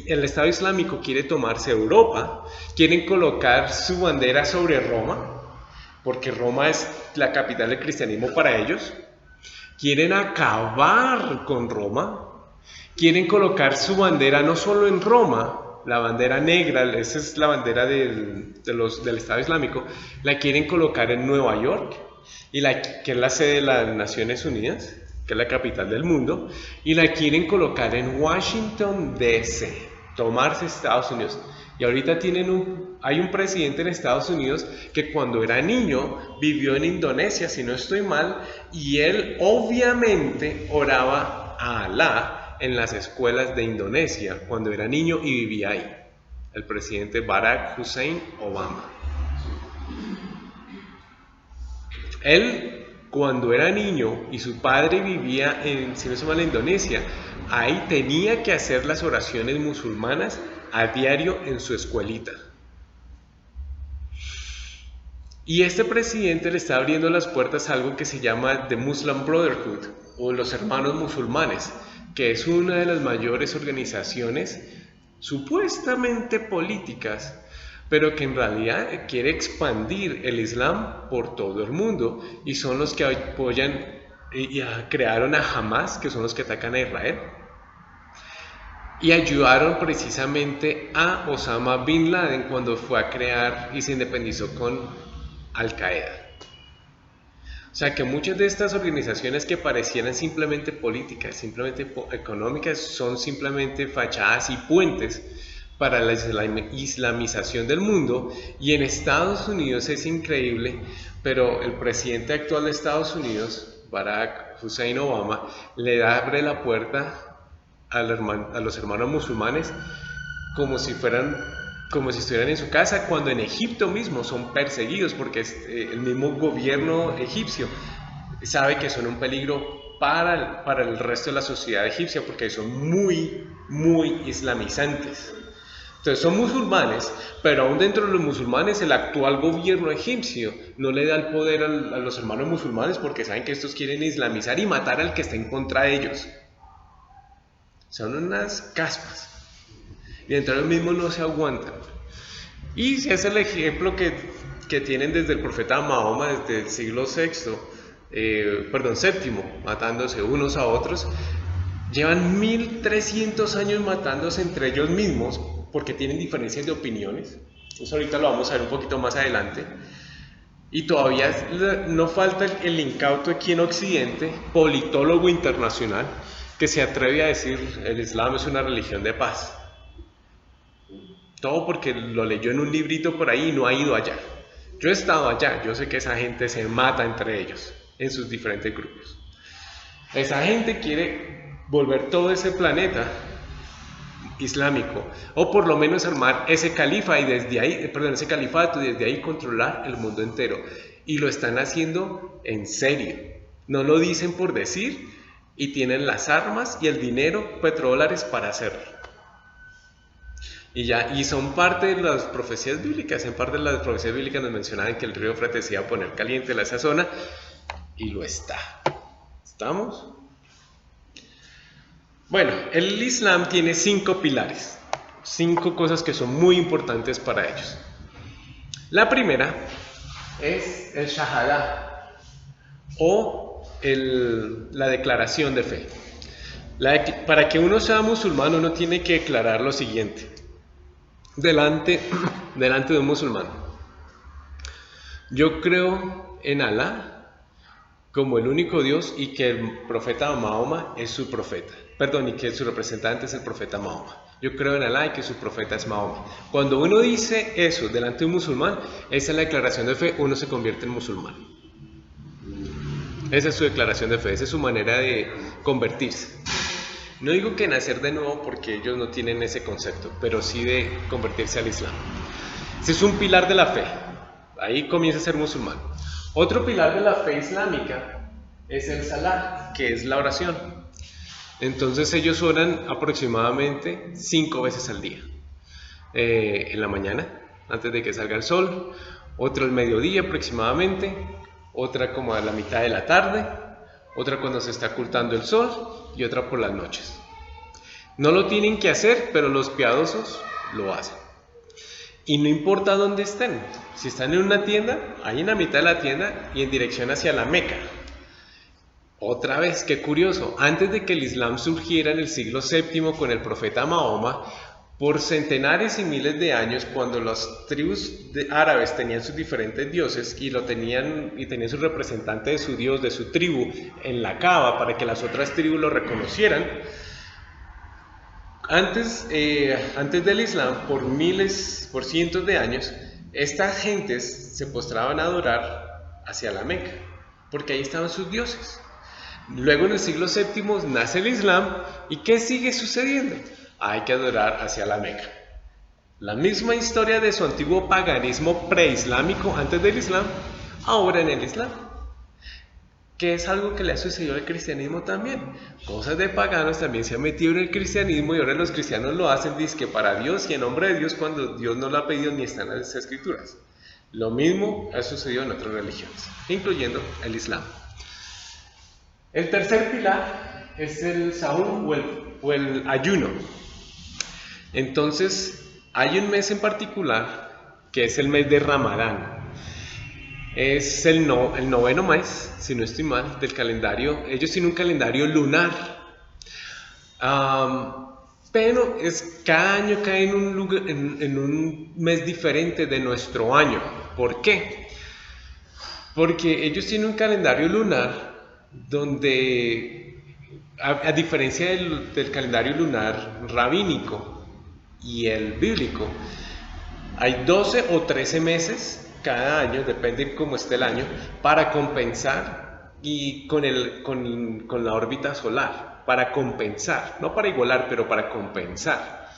el Estado Islámico quiere tomarse Europa, quieren colocar su bandera sobre Roma, porque Roma es la capital del cristianismo para ellos, quieren acabar con Roma, quieren colocar su bandera no solo en Roma, la bandera negra, esa es la bandera del Estado Islámico, la quieren colocar en Nueva York, que es la sede de las Naciones Unidas, que es la capital del mundo, y la quieren colocar en Washington, D.C., tomarse Estados Unidos. Y ahorita hay un presidente en Estados Unidos que cuando era niño vivió en Indonesia, si no estoy mal, y él obviamente oraba a Alá en las escuelas de Indonesia cuando era niño y vivía ahí. El presidente Barack Hussein Obama. Él, cuando era niño y su padre vivía si no se llama, en Indonesia, ahí tenía que hacer las oraciones musulmanas a diario en su escuelita. Y este presidente le está abriendo las puertas a algo que se llama The Muslim Brotherhood, o los hermanos musulmanes, que es una de las mayores organizaciones supuestamente políticas, pero que en realidad quiere expandir el Islam por todo el mundo, y son los que apoyan y crearon a Hamas, que son los que atacan a Israel, y ayudaron precisamente a Osama Bin Laden cuando fue a crear y se independizó con Al-Qaeda. O sea que muchas de estas organizaciones que parecieran simplemente políticas, simplemente económicas, son simplemente fachadas y puentes para la islamización del mundo. Y en Estados Unidos es increíble, pero el presidente actual de Estados Unidos, Barack Hussein Obama, le abre la puerta a los hermanos musulmanes como si estuvieran en su casa, cuando en Egipto mismo son perseguidos porque el mismo gobierno egipcio sabe que son un peligro para el resto de la sociedad egipcia porque son muy, muy islamizantes. Entonces son musulmanes, pero aún dentro de los musulmanes el actual gobierno egipcio no le da el poder a los hermanos musulmanes porque saben que estos quieren islamizar y matar al que está en contra de ellos. Son unas caspas. Y entre ellos mismos no se aguantan. Y ese es el ejemplo que tienen desde el profeta Mahoma, desde el siglo VII, matándose unos a otros. Llevan 1300 años matándose entre ellos mismos porque tienen diferencias de opiniones. Eso ahorita lo vamos a ver un poquito más adelante. Y todavía no falta el incauto aquí en Occidente, politólogo internacional, que se atreve a decir el Islam es una religión de paz. Todo porque lo leyó en un librito por ahí y no ha ido allá. Yo he estado allá, yo sé que esa gente se mata entre ellos, en sus diferentes grupos. Esa gente quiere volver todo ese planeta islámico, o por lo menos armar ese califa y desde ahí, ese califato y desde ahí controlar el mundo entero. Y lo están haciendo en serio. No lo dicen por decir y tienen las armas y el dinero, petrodólares para hacerlo. Y son parte de las profecías bíblicas. En parte de las profecías bíblicas nos mencionaban que el río Éufrates se iba a poner caliente en esa zona, y lo está. ¿Estamos? Bueno, el Islam tiene 5 pilares, 5 cosas que son muy importantes para ellos. La primera es el Shahada o la declaración de fe. Para que uno sea musulmán uno tiene que declarar lo siguiente delante de un musulmán: yo creo en Alá como el único Dios y que el profeta Mahoma es su profeta. Perdón, y que su representante es el profeta Mahoma. Yo creo en Alá y que su profeta es Mahoma. Cuando uno dice eso delante de un musulmán, esa es la declaración de fe, uno se convierte en musulmán. Esa es su declaración de fe, esa es su manera de convertirse. No digo que nacer de nuevo porque ellos no tienen ese concepto, pero sí de convertirse al Islam. Ese es un pilar de la fe. Ahí comienza a ser musulmán. Otro pilar de la fe islámica es el Salah, que es la oración. Entonces ellos oran aproximadamente 5 veces al día. En la mañana, antes de que salga el sol, otra al mediodía aproximadamente, otra como a la mitad de la tarde, otra cuando se está ocultando el sol y otra por las noches. No lo tienen que hacer, pero los piadosos lo hacen. Y no importa dónde estén, si están en una tienda, ahí en la mitad de la tienda y en dirección hacia la Meca. Otra vez, qué curioso, antes de que el Islam surgiera en el siglo VII con el profeta Mahoma, por centenares y miles de años, cuando las tribus árabes tenían sus diferentes dioses y tenían su representante de su dios, de su tribu, en la Kaaba para que las otras tribus lo reconocieran, antes del Islam, por cientos de años, estas gentes se postraban a adorar hacia la Meca, porque ahí estaban sus dioses. Luego en el siglo VII nace el Islam, ¿y qué sigue sucediendo? Hay que adorar hacia la Meca. La misma historia de su antiguo paganismo preislámico antes del Islam, ahora en el Islam. Que es algo que le ha sucedido al cristianismo también. Cosas de paganos también se han metido en el cristianismo y ahora los cristianos lo hacen dizque para Dios y en nombre de Dios cuando Dios no lo ha pedido ni está en las escrituras. Lo mismo ha sucedido en otras religiones, incluyendo el Islam. El tercer pilar es el Sahur o el ayuno. Entonces, hay un mes en particular que es el mes de Ramadán. Es el noveno mes, si no estoy mal, del calendario. Ellos tienen un calendario lunar. Pero cada año cae en un mes diferente de nuestro año. ¿Por qué? Porque ellos tienen un calendario lunar donde, a diferencia del calendario lunar rabínico y el bíblico, hay 12 o 13 meses cada año, depende cómo esté el año, para compensar y con la órbita solar, para compensar, no para igualar, pero para compensar.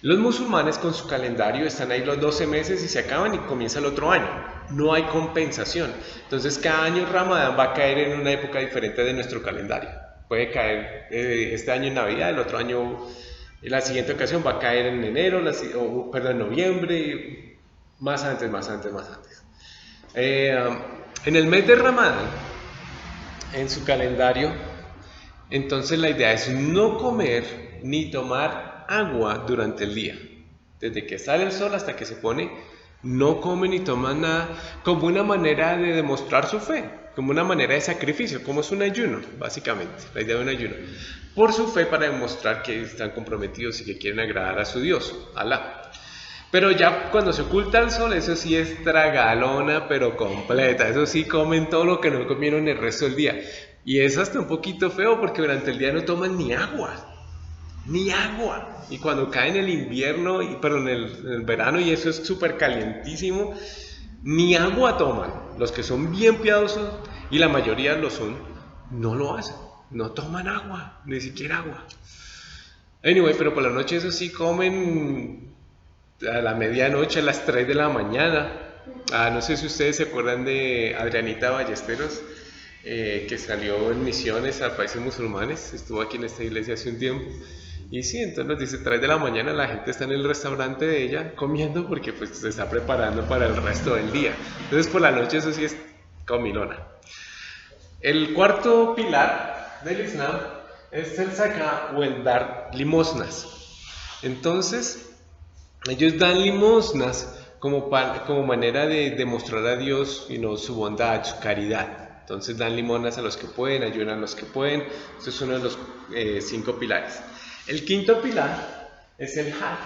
Los musulmanes con su calendario están ahí los 12 meses y se acaban y comienza el otro año. No hay compensación. Entonces cada año Ramadán va a caer en una época diferente de nuestro calendario. Puede caer este año en Navidad, el otro año, la siguiente ocasión va a caer en enero, en noviembre, más antes. En el mes de Ramadán, en su calendario, entonces la idea es no comer ni tomar agua durante el día. Desde que sale el sol hasta que se pone, no comen ni toman nada, como una manera de demostrar su fe, como una manera de sacrificio, como es un ayuno, básicamente, la idea de un ayuno, por su fe, para demostrar que están comprometidos y que quieren agradar a su Dios, Alá. Pero ya cuando se oculta el sol, eso sí es tragalona, pero completa, eso sí comen todo lo que no comieron el resto del día. Y es hasta un poquito feo porque durante el día no toman ni agua. Y cuando cae en el invierno, en el verano, y eso es súper calientísimo, ni agua toman. Los que son bien piadosos, y la mayoría lo son, no lo hacen. No toman agua, ni siquiera agua. Anyway, pero por la noche eso sí comen a la medianoche, a las 3 de la mañana. No sé si ustedes se acuerdan de Adrianita Ballesteros, que salió en misiones a países musulmanes, estuvo aquí en esta iglesia hace un tiempo. Y sí, entonces nos dice, 3 de la mañana la gente está en el restaurante de ella comiendo porque pues se está preparando para el resto del día. Entonces por la noche eso sí es comilona. El cuarto pilar del Islam es el zakah o el dar limosnas. Entonces ellos dan limosnas como manera de demostrar a Dios su bondad, su caridad. Entonces dan limonas a los que pueden, ayudan a los que pueden. Este es uno de los 5 pilares. El quinto pilar es el Hajj,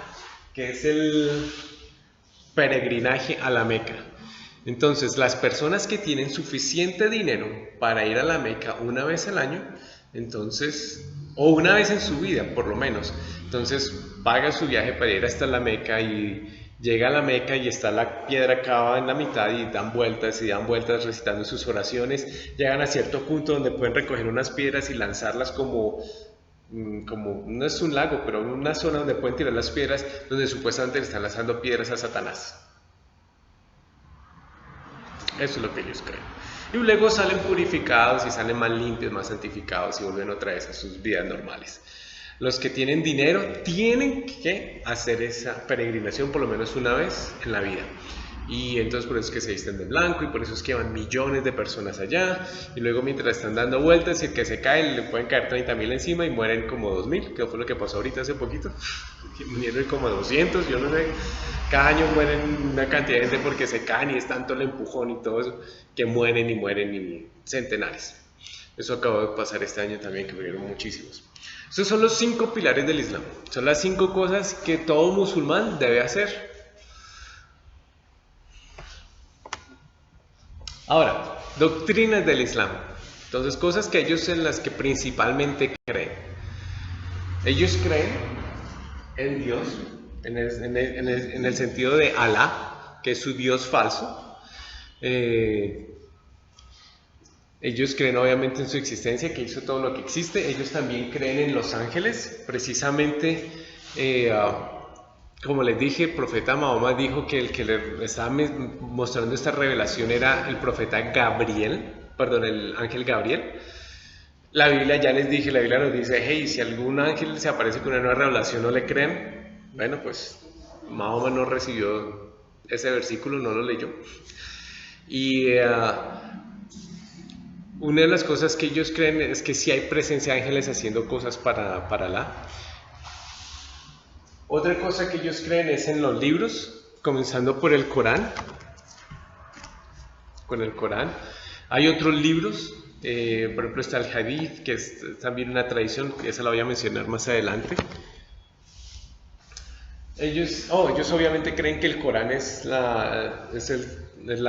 que es el peregrinaje a la Meca. Entonces, las personas que tienen suficiente dinero para ir a la Meca una vez al año, entonces, o una vez en su vida, por lo menos, entonces paga su viaje para ir hasta la Meca y llega a la Meca y está la piedra cava en la mitad y dan vueltas recitando sus oraciones. Llegan a cierto punto donde pueden recoger unas piedras y lanzarlas como no es un lago, pero una zona donde pueden tirar las piedras, donde supuestamente le están lanzando piedras a Satanás. Eso es lo que ellos creen. Y luego salen purificados y salen más limpios, más santificados y vuelven otra vez a sus vidas normales. Los que tienen dinero tienen que hacer esa peregrinación por lo menos una vez en la vida. Y entonces por eso es que se visten de blanco y por eso es que van millones de personas allá. Y luego mientras están dando vueltas y el que se cae le pueden caer 30.000 encima y mueren como 2.000, que fue lo que pasó ahorita hace poquito. Murieron como 200, yo no sé. Cada año mueren una cantidad de gente porque se caen y es tanto el empujón y todo eso que mueren y centenares. Eso acabó de pasar este año también, que murieron muchísimos. Estos son los 5 pilares del Islam. Son las 5 cosas que todo musulmán debe hacer. Ahora, doctrinas del Islam. Entonces, cosas que ellos en las que principalmente creen. Ellos creen en Dios, en el sentido de Alá, que es su Dios falso. Ellos creen obviamente en su existencia, que hizo todo lo que existe. Ellos también creen en los ángeles. Precisamente, como les dije, el profeta Mahoma dijo que el que le estaba mostrando esta revelación era el profeta Gabriel, perdón, el ángel Gabriel. La Biblia, ya les dije, la Biblia nos dice, hey, si algún ángel se aparece con una nueva revelación, no le creen. Bueno, pues Mahoma no recibió ese versículo, no lo leyó. Y una de las cosas que ellos creen es que sí hay presencia de ángeles haciendo cosas para Alá. Otra cosa que ellos creen es en los libros, comenzando por el Corán. Con el Corán. Hay otros libros, por ejemplo está el Hadith, que es también una tradición, que esa la voy a mencionar más adelante. Ellos obviamente creen que el Corán es la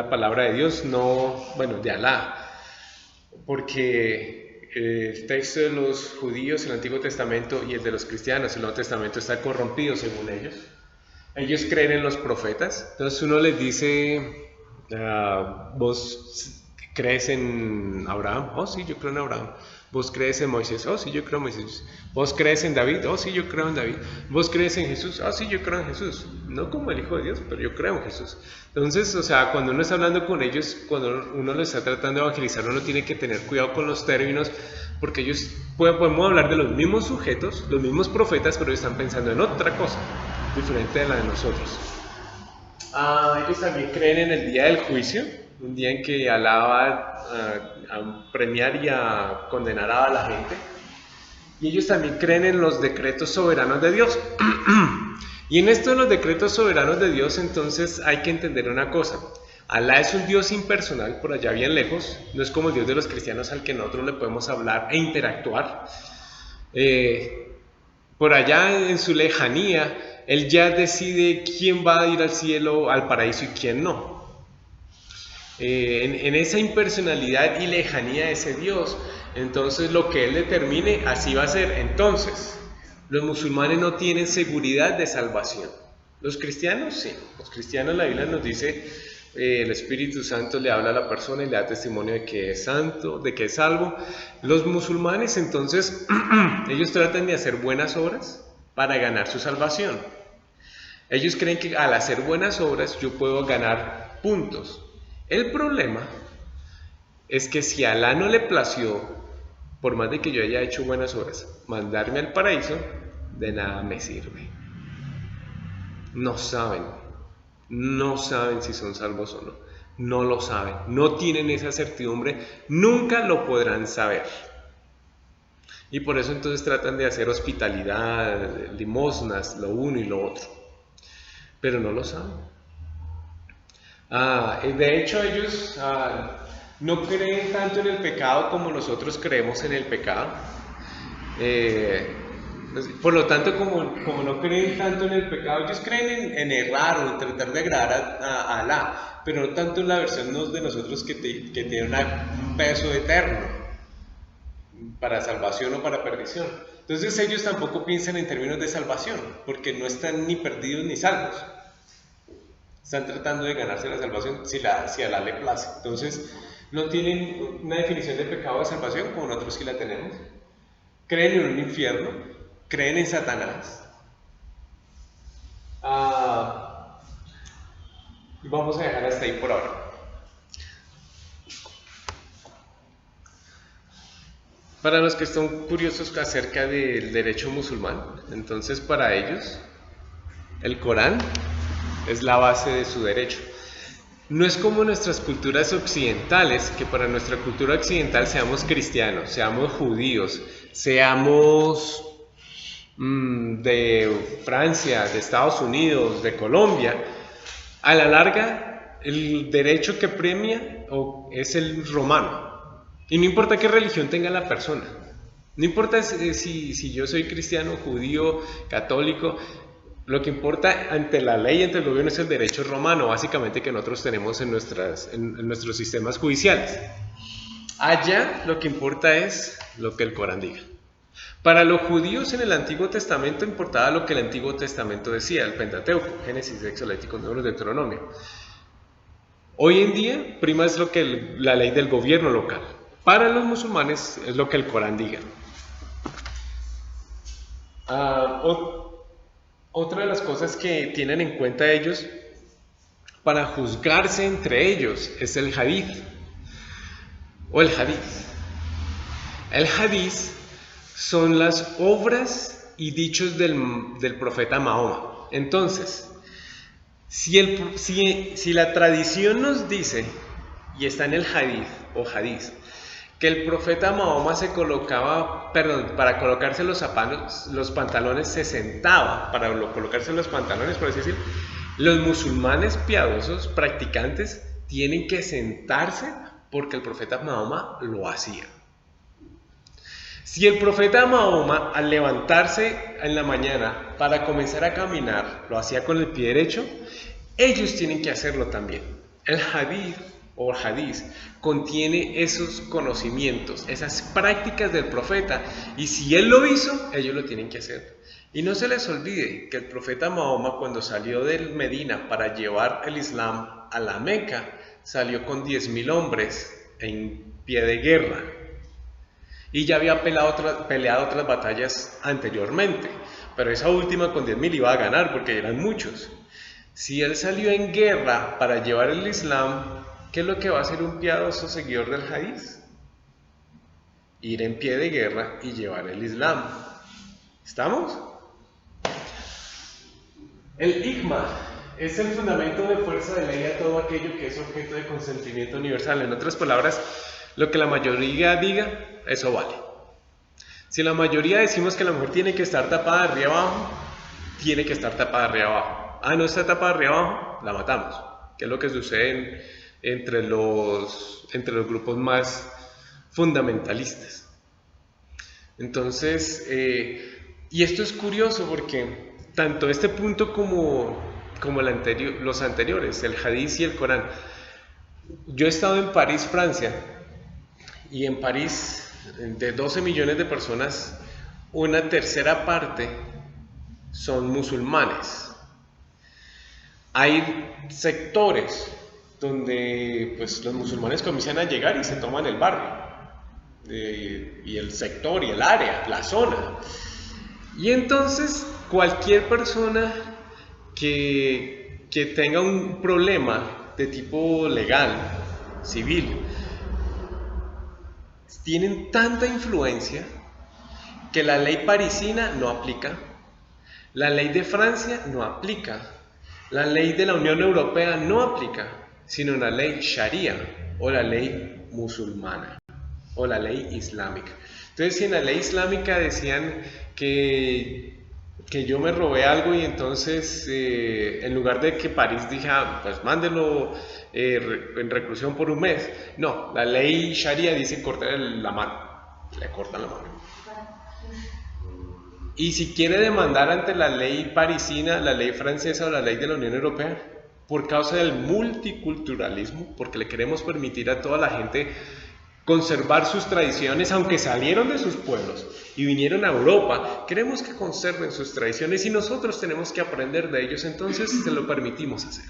palabra de Dios, de Alá, porque el texto de los judíos, el Antiguo Testamento, y el de los cristianos, el Nuevo Testamento, está corrompido según ellos. Ellos creen en los profetas. Entonces uno les dice, ¿vos crees en Abraham? Oh, sí, yo creo en Abraham. ¿Vos crees en Moisés? Oh, sí, yo creo en Moisés. ¿Vos crees en David? Oh, sí, yo creo en David. ¿Vos crees en Jesús? Oh, sí, yo creo en Jesús. No como el Hijo de Dios, pero yo creo en Jesús. Entonces, cuando uno está hablando con ellos, cuando uno lo está tratando de evangelizar, uno tiene que tener cuidado con los términos, porque ellos podemos hablar de los mismos sujetos, los mismos profetas, pero ellos están pensando en otra cosa, diferente de la de nosotros. Ellos también creen en el día del juicio, un día en que Alá va a premiar y a condenar a la gente. Y ellos también creen en los decretos soberanos de Dios. Y en esto de los decretos soberanos de Dios, entonces hay que entender una cosa. Alá es un Dios impersonal, por allá bien lejos. No es como el Dios de los cristianos al que nosotros le podemos hablar e interactuar. Por allá en su lejanía, Él ya decide quién va a ir al cielo, al paraíso y quién no. En esa impersonalidad y lejanía de ese Dios, entonces lo que Él determine, así va a ser. Entonces, los musulmanes no tienen seguridad de salvación. Los cristianos sí. Los cristianos, la Biblia nos dice, el Espíritu Santo le habla a la persona y le da testimonio de que es santo, de que es salvo. Los musulmanes, entonces, ellos tratan de hacer buenas obras para ganar su salvación. Ellos creen que al hacer buenas obras yo puedo ganar puntos. El problema es que si a Alá no le plació, por más de que yo haya hecho buenas obras, mandarme al paraíso, de nada me sirve. No saben si son salvos o no. No lo saben, no tienen esa certidumbre, nunca lo podrán saber. Y por eso entonces tratan de hacer hospitalidad, limosnas, lo uno y lo otro. Pero no lo saben. De hecho, ellos no creen tanto en el pecado como nosotros creemos en el pecado. Eh, por lo tanto, como no creen tanto en el pecado, ellos creen en errar o en tratar de agradar a Alá, pero no tanto en la versión de nosotros que tiene un peso eterno para salvación o para perdición. Entonces ellos tampoco piensan en términos de salvación, porque no están ni perdidos ni salvos. Están tratando de ganarse la salvación si a Alá le place. Entonces no tienen una definición de pecado de salvación como nosotros sí la tenemos. Creen en un infierno, creen en Satanás. Vamos a dejar hasta ahí por ahora. Para los que están curiosos acerca del derecho musulmán, entonces para ellos el Corán es la base de su derecho. No es como nuestras culturas occidentales, que para nuestra cultura occidental seamos cristianos, seamos judíos, seamos de Francia, de Estados Unidos, de Colombia. A la larga, el derecho que premia es el romano. Y no importa qué religión tenga la persona. No importa si yo soy cristiano, judío, católico. Lo que importa ante la ley, ante el gobierno, es el derecho romano, básicamente, que nosotros tenemos en nuestros sistemas judiciales. Allá lo que importa es lo que el Corán diga. Para los judíos en el Antiguo Testamento importaba lo que el Antiguo Testamento decía, el Pentateuco, Génesis, Éxodo, Levítico, Números, Deuteronomio. Hoy en día prima es lo que la ley del gobierno local. Para los musulmanes es lo que el Corán diga. Otra de las cosas que tienen en cuenta ellos para juzgarse entre ellos es el hadith o el hadith. El hadith son las obras y dichos del profeta Mahoma. Entonces, si la tradición nos dice, y está en el hadith o hadith, que el profeta Mahoma se colocaba, para colocarse los pantalones se sentaba, para colocarse los pantalones, por así decir, los musulmanes piadosos, practicantes, tienen que sentarse porque el profeta Mahoma lo hacía. Si el profeta Mahoma, al levantarse en la mañana para comenzar a caminar, lo hacía con el pie derecho, ellos tienen que hacerlo también. El hadith o hadith contiene esos conocimientos, esas prácticas del profeta, y si él lo hizo, ellos lo tienen que hacer. Y no se les olvide que el profeta Mahoma, cuando salió de Medina para llevar el Islam a la Meca, salió con 10.000 hombres en pie de guerra, y ya había peleado otras batallas anteriormente, pero esa última con 10.000 iba a ganar porque eran muchos. Si él salió en guerra para llevar el Islam, ¿qué es lo que va a hacer un piadoso seguidor del hadith? Ir en pie de guerra y llevar el Islam. ¿Estamos? El ijma es el fundamento de fuerza de ley a todo aquello que es objeto de consentimiento universal. En otras palabras, lo que la mayoría diga, eso vale. Si la mayoría decimos que la mujer tiene que estar tapada de arriba abajo, tiene que estar tapada de arriba abajo. No está tapada de arriba abajo, la matamos. Que es lo que sucede entre los grupos más fundamentalistas. Entonces, y esto es curioso porque tanto este punto como los anteriores, el hadith y el Corán. Yo he estado en París, Francia, y en París, de 12 millones de personas, una tercera parte son musulmanes. Hay sectores donde pues, los musulmanes comienzan a llegar y se toman el barrio, y el sector, y el área, la zona. Y entonces cualquier persona que tenga un problema de tipo legal, civil, tienen tanta influencia que la ley parisina no aplica, la ley de Francia no aplica, la ley de la Unión Europea no aplica, sino una ley sharia o la ley musulmana o la ley islámica. Entonces, si en la ley islámica decían que que yo me robé algo y entonces en lugar de que París dijera, pues mándelo en reclusión por un mes, no, la ley Sharia dice cortarle la mano, le cortan la mano. Y si quiere demandar ante la ley parisina, la ley francesa o la ley de la Unión Europea, por causa del multiculturalismo, porque le queremos permitir a toda la gente conservar sus tradiciones, aunque salieron de sus pueblos y vinieron a Europa, queremos que conserven sus tradiciones y nosotros tenemos que aprender de ellos, entonces se lo permitimos hacer.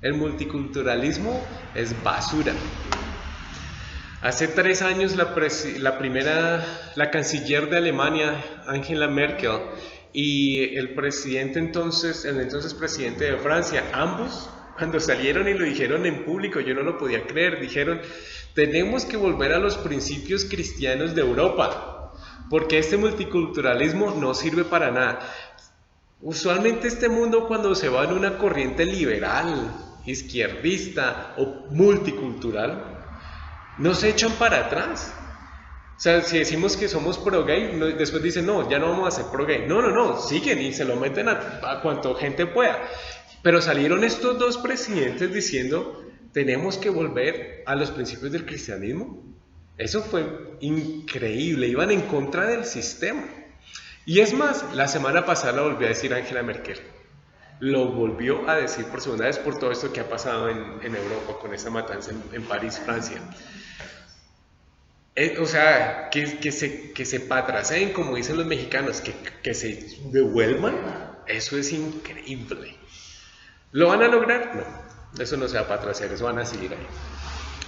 El multiculturalismo es basura. Hace 3 años la canciller de Alemania, Angela Merkel, y el entonces presidente de Francia, ambos, cuando salieron y lo dijeron en público, yo no lo podía creer, dijeron, tenemos que volver a los principios cristianos de Europa, porque este multiculturalismo no sirve para nada. Usualmente este mundo, cuando se va en una corriente liberal, izquierdista o multicultural, nos echan para atrás. O sea, si decimos que somos pro-gay, después dicen, no, ya no vamos a ser pro-gay. No, siguen y se lo meten a cuanto gente pueda. Pero salieron estos dos presidentes diciendo, tenemos que volver a los principios del cristianismo. Eso fue increíble, iban en contra del sistema. Y es más, la semana pasada lo volvió a decir Angela Merkel. Lo volvió a decir por segunda vez por todo esto que ha pasado en Europa con esta matanza en París, Francia. O sea, que se patracen, como dicen los mexicanos, que se devuelvan, eso es increíble. ¿Lo van a lograr? No, eso no se va a patracer, eso van a seguir ahí.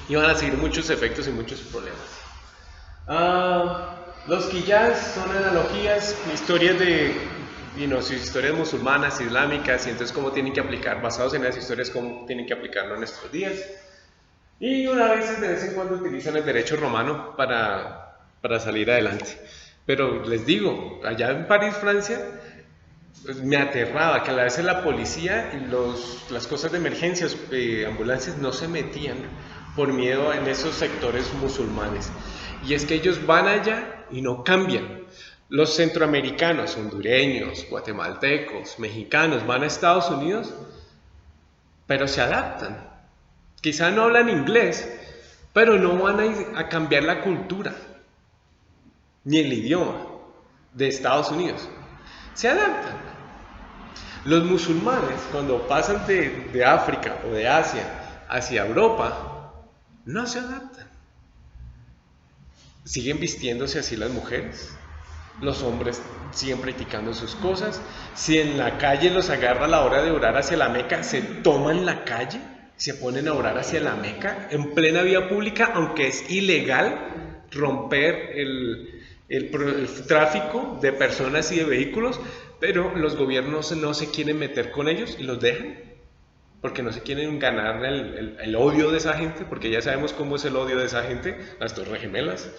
Y van a seguir muchos efectos y muchos problemas. Los quillás son analogías, historias historias musulmanas, islámicas, y entonces cómo tienen que aplicar, basados en esas historias, cómo tienen que aplicarlo en nuestros días. Y de vez en cuando utilizan el derecho romano para salir adelante. Pero les digo, allá en París, Francia, pues me aterraba que a veces la policía y las cosas de emergencias, ambulancias, no se metían por miedo en esos sectores musulmanes. Y es que ellos van allá y no cambian. Los centroamericanos, hondureños, guatemaltecos, mexicanos van a Estados Unidos, pero se adaptan. Quizá no hablan inglés, pero no van a cambiar la cultura, ni el idioma de Estados Unidos. Se adaptan. Los musulmanes, cuando pasan de África o de Asia hacia Europa, no se adaptan. Siguen vistiéndose así las mujeres. Los hombres siguen practicando sus cosas. Si en la calle los agarra a la hora de orar hacia la Meca, se toman la calle, se ponen a orar hacia la Meca en plena vía pública, aunque es ilegal romper el tráfico de personas y de vehículos, pero los gobiernos no se quieren meter con ellos y los dejan, porque no se quieren ganar el odio de esa gente, porque ya sabemos cómo es el odio de esa gente, las Torres Gemelas,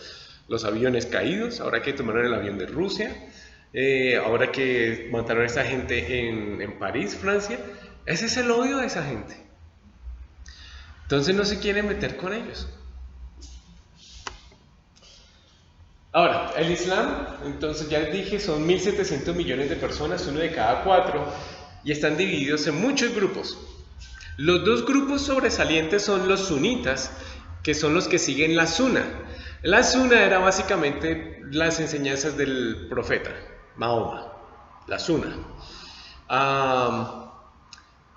los aviones caídos, ahora que tomaron el avión de Rusia, ahora que mataron a esa gente en París, Francia. Ese es el odio de esa gente. Entonces no se quieren meter con ellos. Ahora, el Islam, entonces ya les dije, son 1.700 millones de personas, uno de cada 4, y están divididos en muchos grupos. Los dos grupos sobresalientes son los sunitas, que son los que siguen la Sunna. La Sunna era básicamente las enseñanzas del profeta, Mahoma, la Sunna.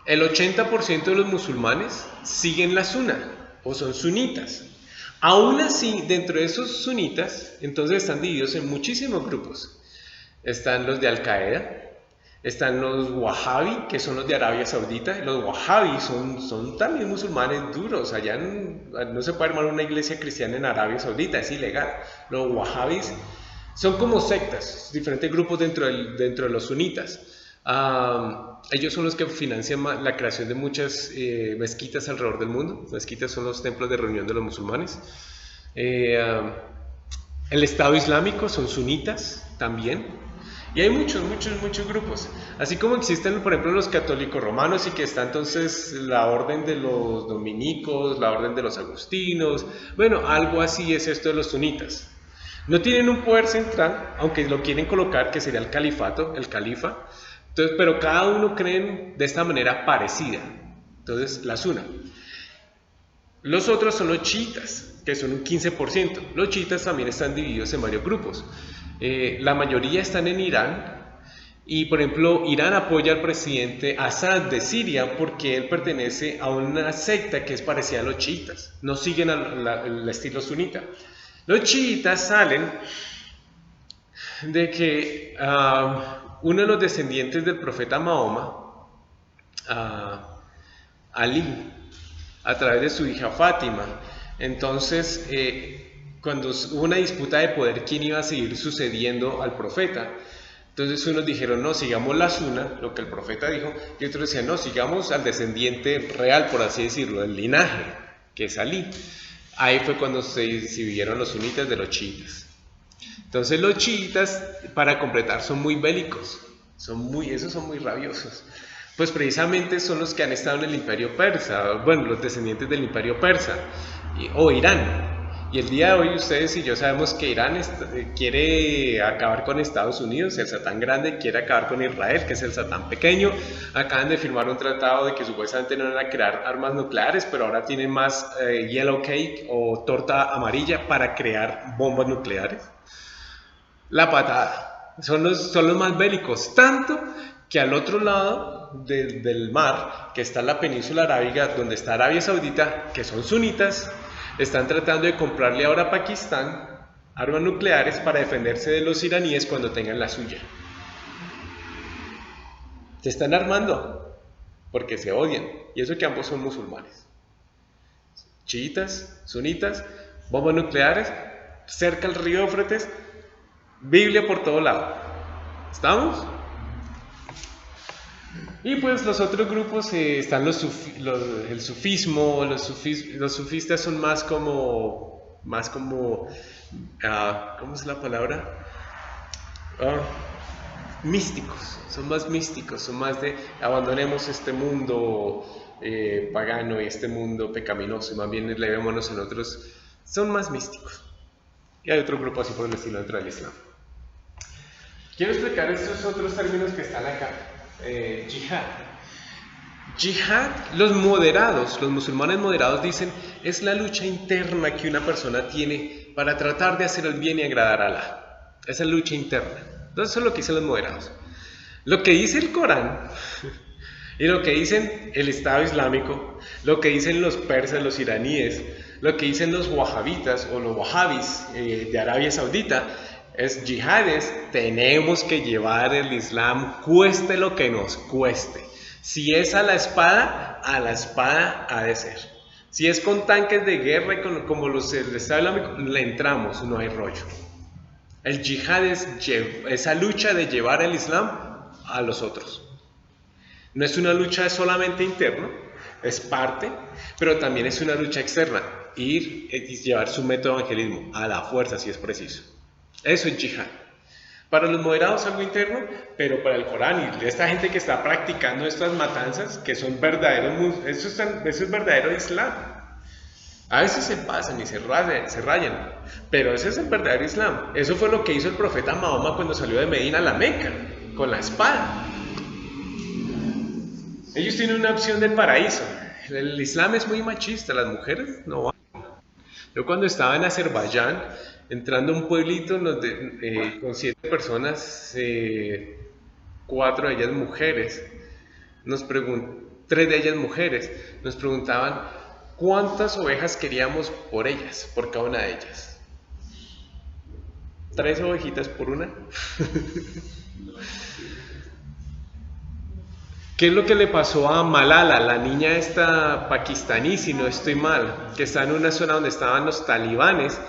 El 80% de los musulmanes siguen la Sunna, o son sunitas. Aún así, dentro de esos sunitas, entonces están divididos en muchísimos grupos. Están los de Al-Qaeda, están los Wahhabi, que son los de Arabia Saudita. Los Wahhabi son también musulmanes duros. Allá no se puede armar una iglesia cristiana en Arabia Saudita, es ilegal. Los Wahhabis son como sectas, diferentes grupos dentro de los sunitas. Ellos son los que financian la creación de muchas mezquitas alrededor del mundo. Mezquitas son los templos de reunión de los musulmanes. El Estado Islámico son sunitas también. Y hay muchos grupos. Así como existen, por ejemplo, los católicos romanos, y que está entonces la orden de los dominicos, la orden de los agustinos. Bueno, algo así es esto de los sunitas. No tienen un poder central, aunque lo quieren colocar, que sería el califato, el califa. Entonces, pero cada uno creen de esta manera parecida. Entonces, la suna. Los otros son los chiitas, que son un 15%. Los chiitas también están divididos en varios grupos. La mayoría están en Irán. Y por ejemplo, Irán apoya al presidente Assad de Siria porque él pertenece a una secta que es parecida a los chiitas. No siguen el estilo sunita. Los chiitas salen de que uno de los descendientes del profeta Mahoma, Ali, a través de su hija Fátima, entonces cuando hubo una disputa de poder quién iba a seguir sucediendo al profeta, entonces unos dijeron no, sigamos la suna, lo que el profeta dijo, y otros decían no, sigamos al descendiente real, por así decirlo, del linaje, que es Ali. Ahí fue cuando se dividieron los sunitas de los chiitas. Entonces los chiitas, para completar, son muy bélicos, esos son muy rabiosos. Pues precisamente son los que han estado en el imperio persa, bueno, los descendientes del imperio persa, o Irán. Y el día de hoy ustedes y yo sabemos que Irán quiere acabar con Estados Unidos, el Satán grande quiere acabar con Israel, que es el Satán pequeño. Acaban de firmar un tratado de que supuestamente no van a crear armas nucleares, pero ahora tienen más yellow cake o torta amarilla para crear bombas nucleares. La patada. Son los más bélicos, tanto que al otro lado del mar, que está la península arábiga, donde está Arabia Saudita, que son sunitas, están tratando de comprarle ahora a Pakistán armas nucleares para defenderse de los iraníes cuando tengan la suya. Se están armando porque se odian, y eso que ambos son musulmanes. Chiitas, sunitas, bombas nucleares, cerca al río Éufrates, Biblia por todo lado. ¿Estamos? Y pues los otros grupos están el sufismo. Los sufistas son más como ¿cómo es la palabra? Místicos, son más místicos, son más de abandonemos este mundo pagano y este mundo pecaminoso, y más bien elevémonos en otros, son más místicos. Y hay otro grupo así por el estilo dentro del Islam. Quiero explicar estos otros términos que están acá. Jihad. Jihad, los moderados, los musulmanes moderados dicen, es la lucha interna que una persona tiene para tratar de hacer el bien y agradar a Allah. Esa es la lucha interna. Entonces eso es lo que dicen los moderados. Lo que dice el Corán y lo que dicen el Estado Islámico, lo que dicen los persas, los iraníes, lo que dicen los wahabitas o los wahhabis de Arabia Saudita, es jihades, tenemos que llevar el Islam cueste lo que nos cueste. Si es a la espada ha de ser. Si es con tanques de guerra como los del Estado Islámico, le entramos, no hay rollo. El jihad es esa lucha de llevar el Islam a los otros. No es una lucha solamente interna, es parte, pero también es una lucha externa. Ir y llevar su método de evangelismo a la fuerza si es preciso. Eso es jihad. Para los moderados algo interno, pero para el Corán y esta gente que está practicando estas matanzas, que son verdaderos, eso es verdadero Islam. A veces se pasan y se rayan, pero ese es el verdadero Islam. Eso fue lo que hizo el profeta Mahoma cuando salió de Medina a la Meca, con la espada. Ellos tienen una opción del paraíso. El Islam es muy machista, las mujeres no van. Yo cuando estaba en Azerbaiyán, entrando a un pueblito con 7 personas, 4 de ellas mujeres, 3 de ellas mujeres, nos preguntaban cuántas ovejas queríamos por ellas, por cada una de ellas. 3 ovejitas por una. ¿Qué es lo que le pasó a Malala, la niña esta pakistaní, si no estoy mal, que está en una zona donde estaban los talibanes,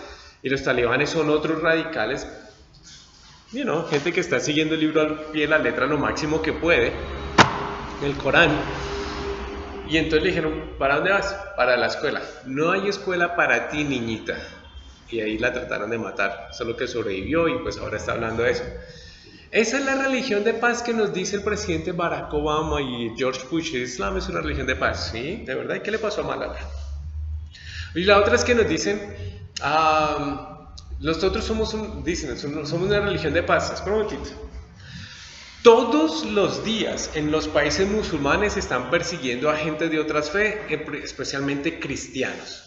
y los talibanes son otros radicales, gente que está siguiendo el libro al pie de la letra lo máximo que puede, el Corán, y entonces le dijeron, ¿para dónde vas? Para la escuela. No hay escuela para ti, niñita, y ahí la trataron de matar, solo que sobrevivió y pues ahora está hablando de eso. Esa es la religión de paz que nos dice el presidente Barack Obama y George Bush. El Islam es una religión de paz, ¿sí? ¿De verdad? ¿Y qué le pasó a Malala? Y la otra es que nos dicen Nosotros dicen, somos una religión de paz. Espera un momentito. Todos los días en los países musulmanes están persiguiendo a gente de otras fe, especialmente cristianos.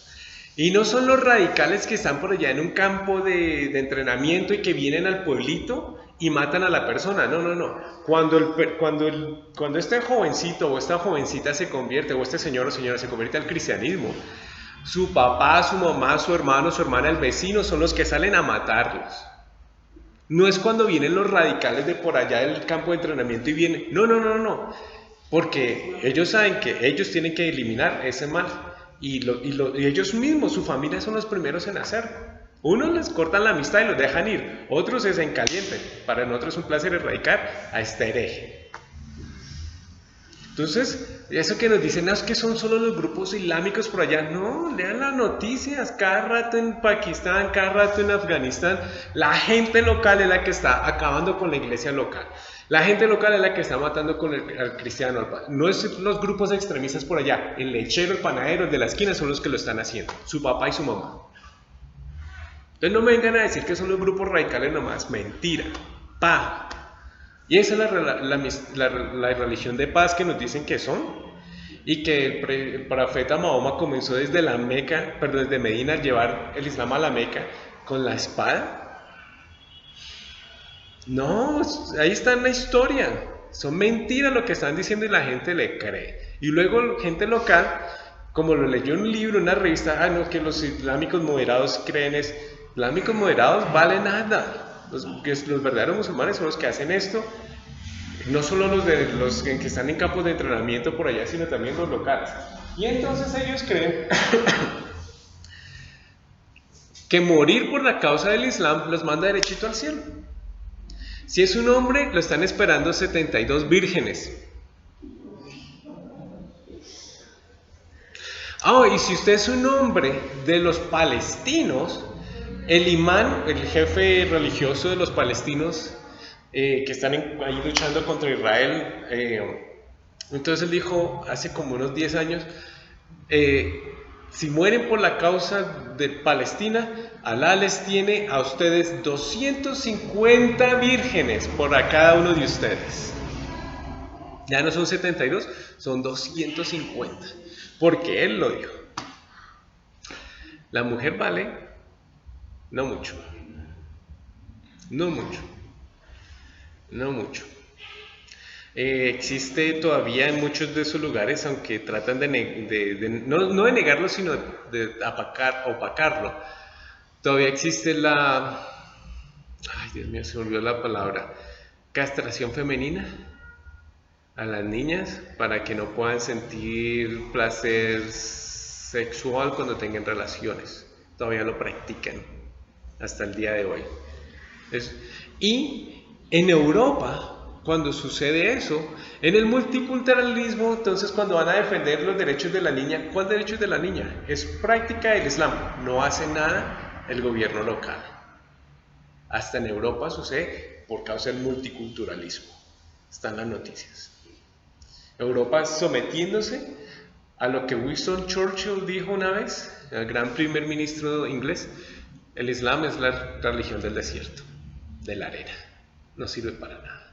Y no son los radicales que están por allá en un campo de entrenamiento y que vienen al pueblito y matan a la persona. No, no, no. Cuando este jovencito o esta jovencita se convierte, o este señor o señora se convierte al cristianismo, su papá, su mamá, su hermano, su hermana, el vecino son los que salen a matarlos. No es cuando vienen los radicales de por allá del campo de entrenamiento y vienen. No, no, no, no. Porque ellos saben que ellos tienen que eliminar ese mal. Y ellos mismos, su familia, son los primeros en hacerlo. Unos les cortan la amistad y los dejan ir. Otros se encalientan. Para nosotros es un placer erradicar a este hereje. Entonces, eso que nos dicen, no, es que son solo los grupos islámicos por allá. No, lean las noticias. Cada rato en Pakistán, cada rato en Afganistán, la gente local es la que está acabando con la iglesia local. La gente local es la que está matando al cristiano. No es los grupos extremistas por allá. El lechero, el panadero, el de la esquina son los que lo están haciendo. Su papá y su mamá. Entonces no me vengan a decir que son los grupos radicales nomás. Mentira. Pa. Y esa es la religión de paz que nos dicen que son. Y que el profeta Mahoma comenzó desde desde Medina a llevar el Islam a la Meca con la espada. No, ahí está en la historia. Son mentiras lo que están diciendo y la gente le cree. Y luego gente local, como lo leyó en un libro, en una revista, no, que los islámicos moderados creen es, islámicos moderados vale nada. Los verdaderos musulmanes son los que hacen esto. No solo los que están en campos de entrenamiento por allá, sino también los locales. Y entonces ellos creen que morir por la causa del Islam los manda derechito al cielo. Si es un hombre, lo están esperando 72 vírgenes. Y si usted es un hombre de los palestinos, el imán, el jefe religioso de los palestinos que están ahí luchando contra Israel, entonces él dijo hace como unos 10 años, si mueren por la causa de Palestina, Alá les tiene a ustedes 250 vírgenes por a cada uno de ustedes. Ya no son 72, son 250. Porque él lo dijo. La mujer vale, no mucho. No mucho. No mucho. Existe todavía en muchos de esos lugares, aunque tratan no de negarlo, sino de opacarlo. Todavía existe ay Dios mío, se me olvidó la palabra, castración femenina a las niñas para que no puedan sentir placer sexual cuando tengan relaciones. Todavía lo practican hasta el día de hoy. Y en Europa, cuando sucede eso, en el multiculturalismo, entonces cuando van a defender los derechos de la niña, ¿cuál derechos de la niña? Es práctica del Islam, no hace nada el gobierno local. Hasta en Europa sucede por causa del multiculturalismo. Están las noticias. Europa sometiéndose a lo que Winston Churchill dijo una vez, el gran primer ministro inglés, el Islam es la religión del desierto, de la arena, no sirve para nada.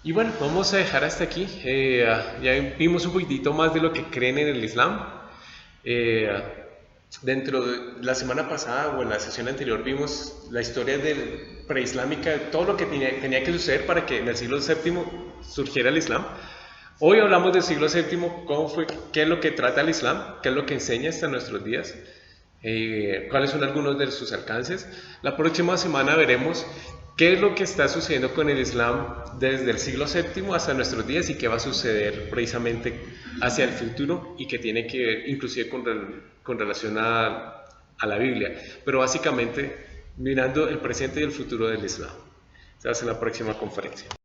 Y bueno, vamos a dejar hasta aquí. Ya vimos un poquitito más de lo que creen en el Islam. Dentro de la semana pasada o en la sesión anterior vimos la historia preislámica, todo lo que tenía que suceder para que en el siglo VII surgiera el Islam. Hoy hablamos del siglo VII, qué es lo que trata el Islam, qué es lo que enseña hasta nuestros días, cuáles son algunos de sus alcances. La próxima semana veremos qué es lo que está sucediendo con el Islam desde el siglo VII hasta nuestros días y qué va a suceder precisamente hacia el futuro y que tiene que ver inclusive con relación a la Biblia, pero básicamente mirando el presente y el futuro del Islam. Se va a hacer la próxima conferencia.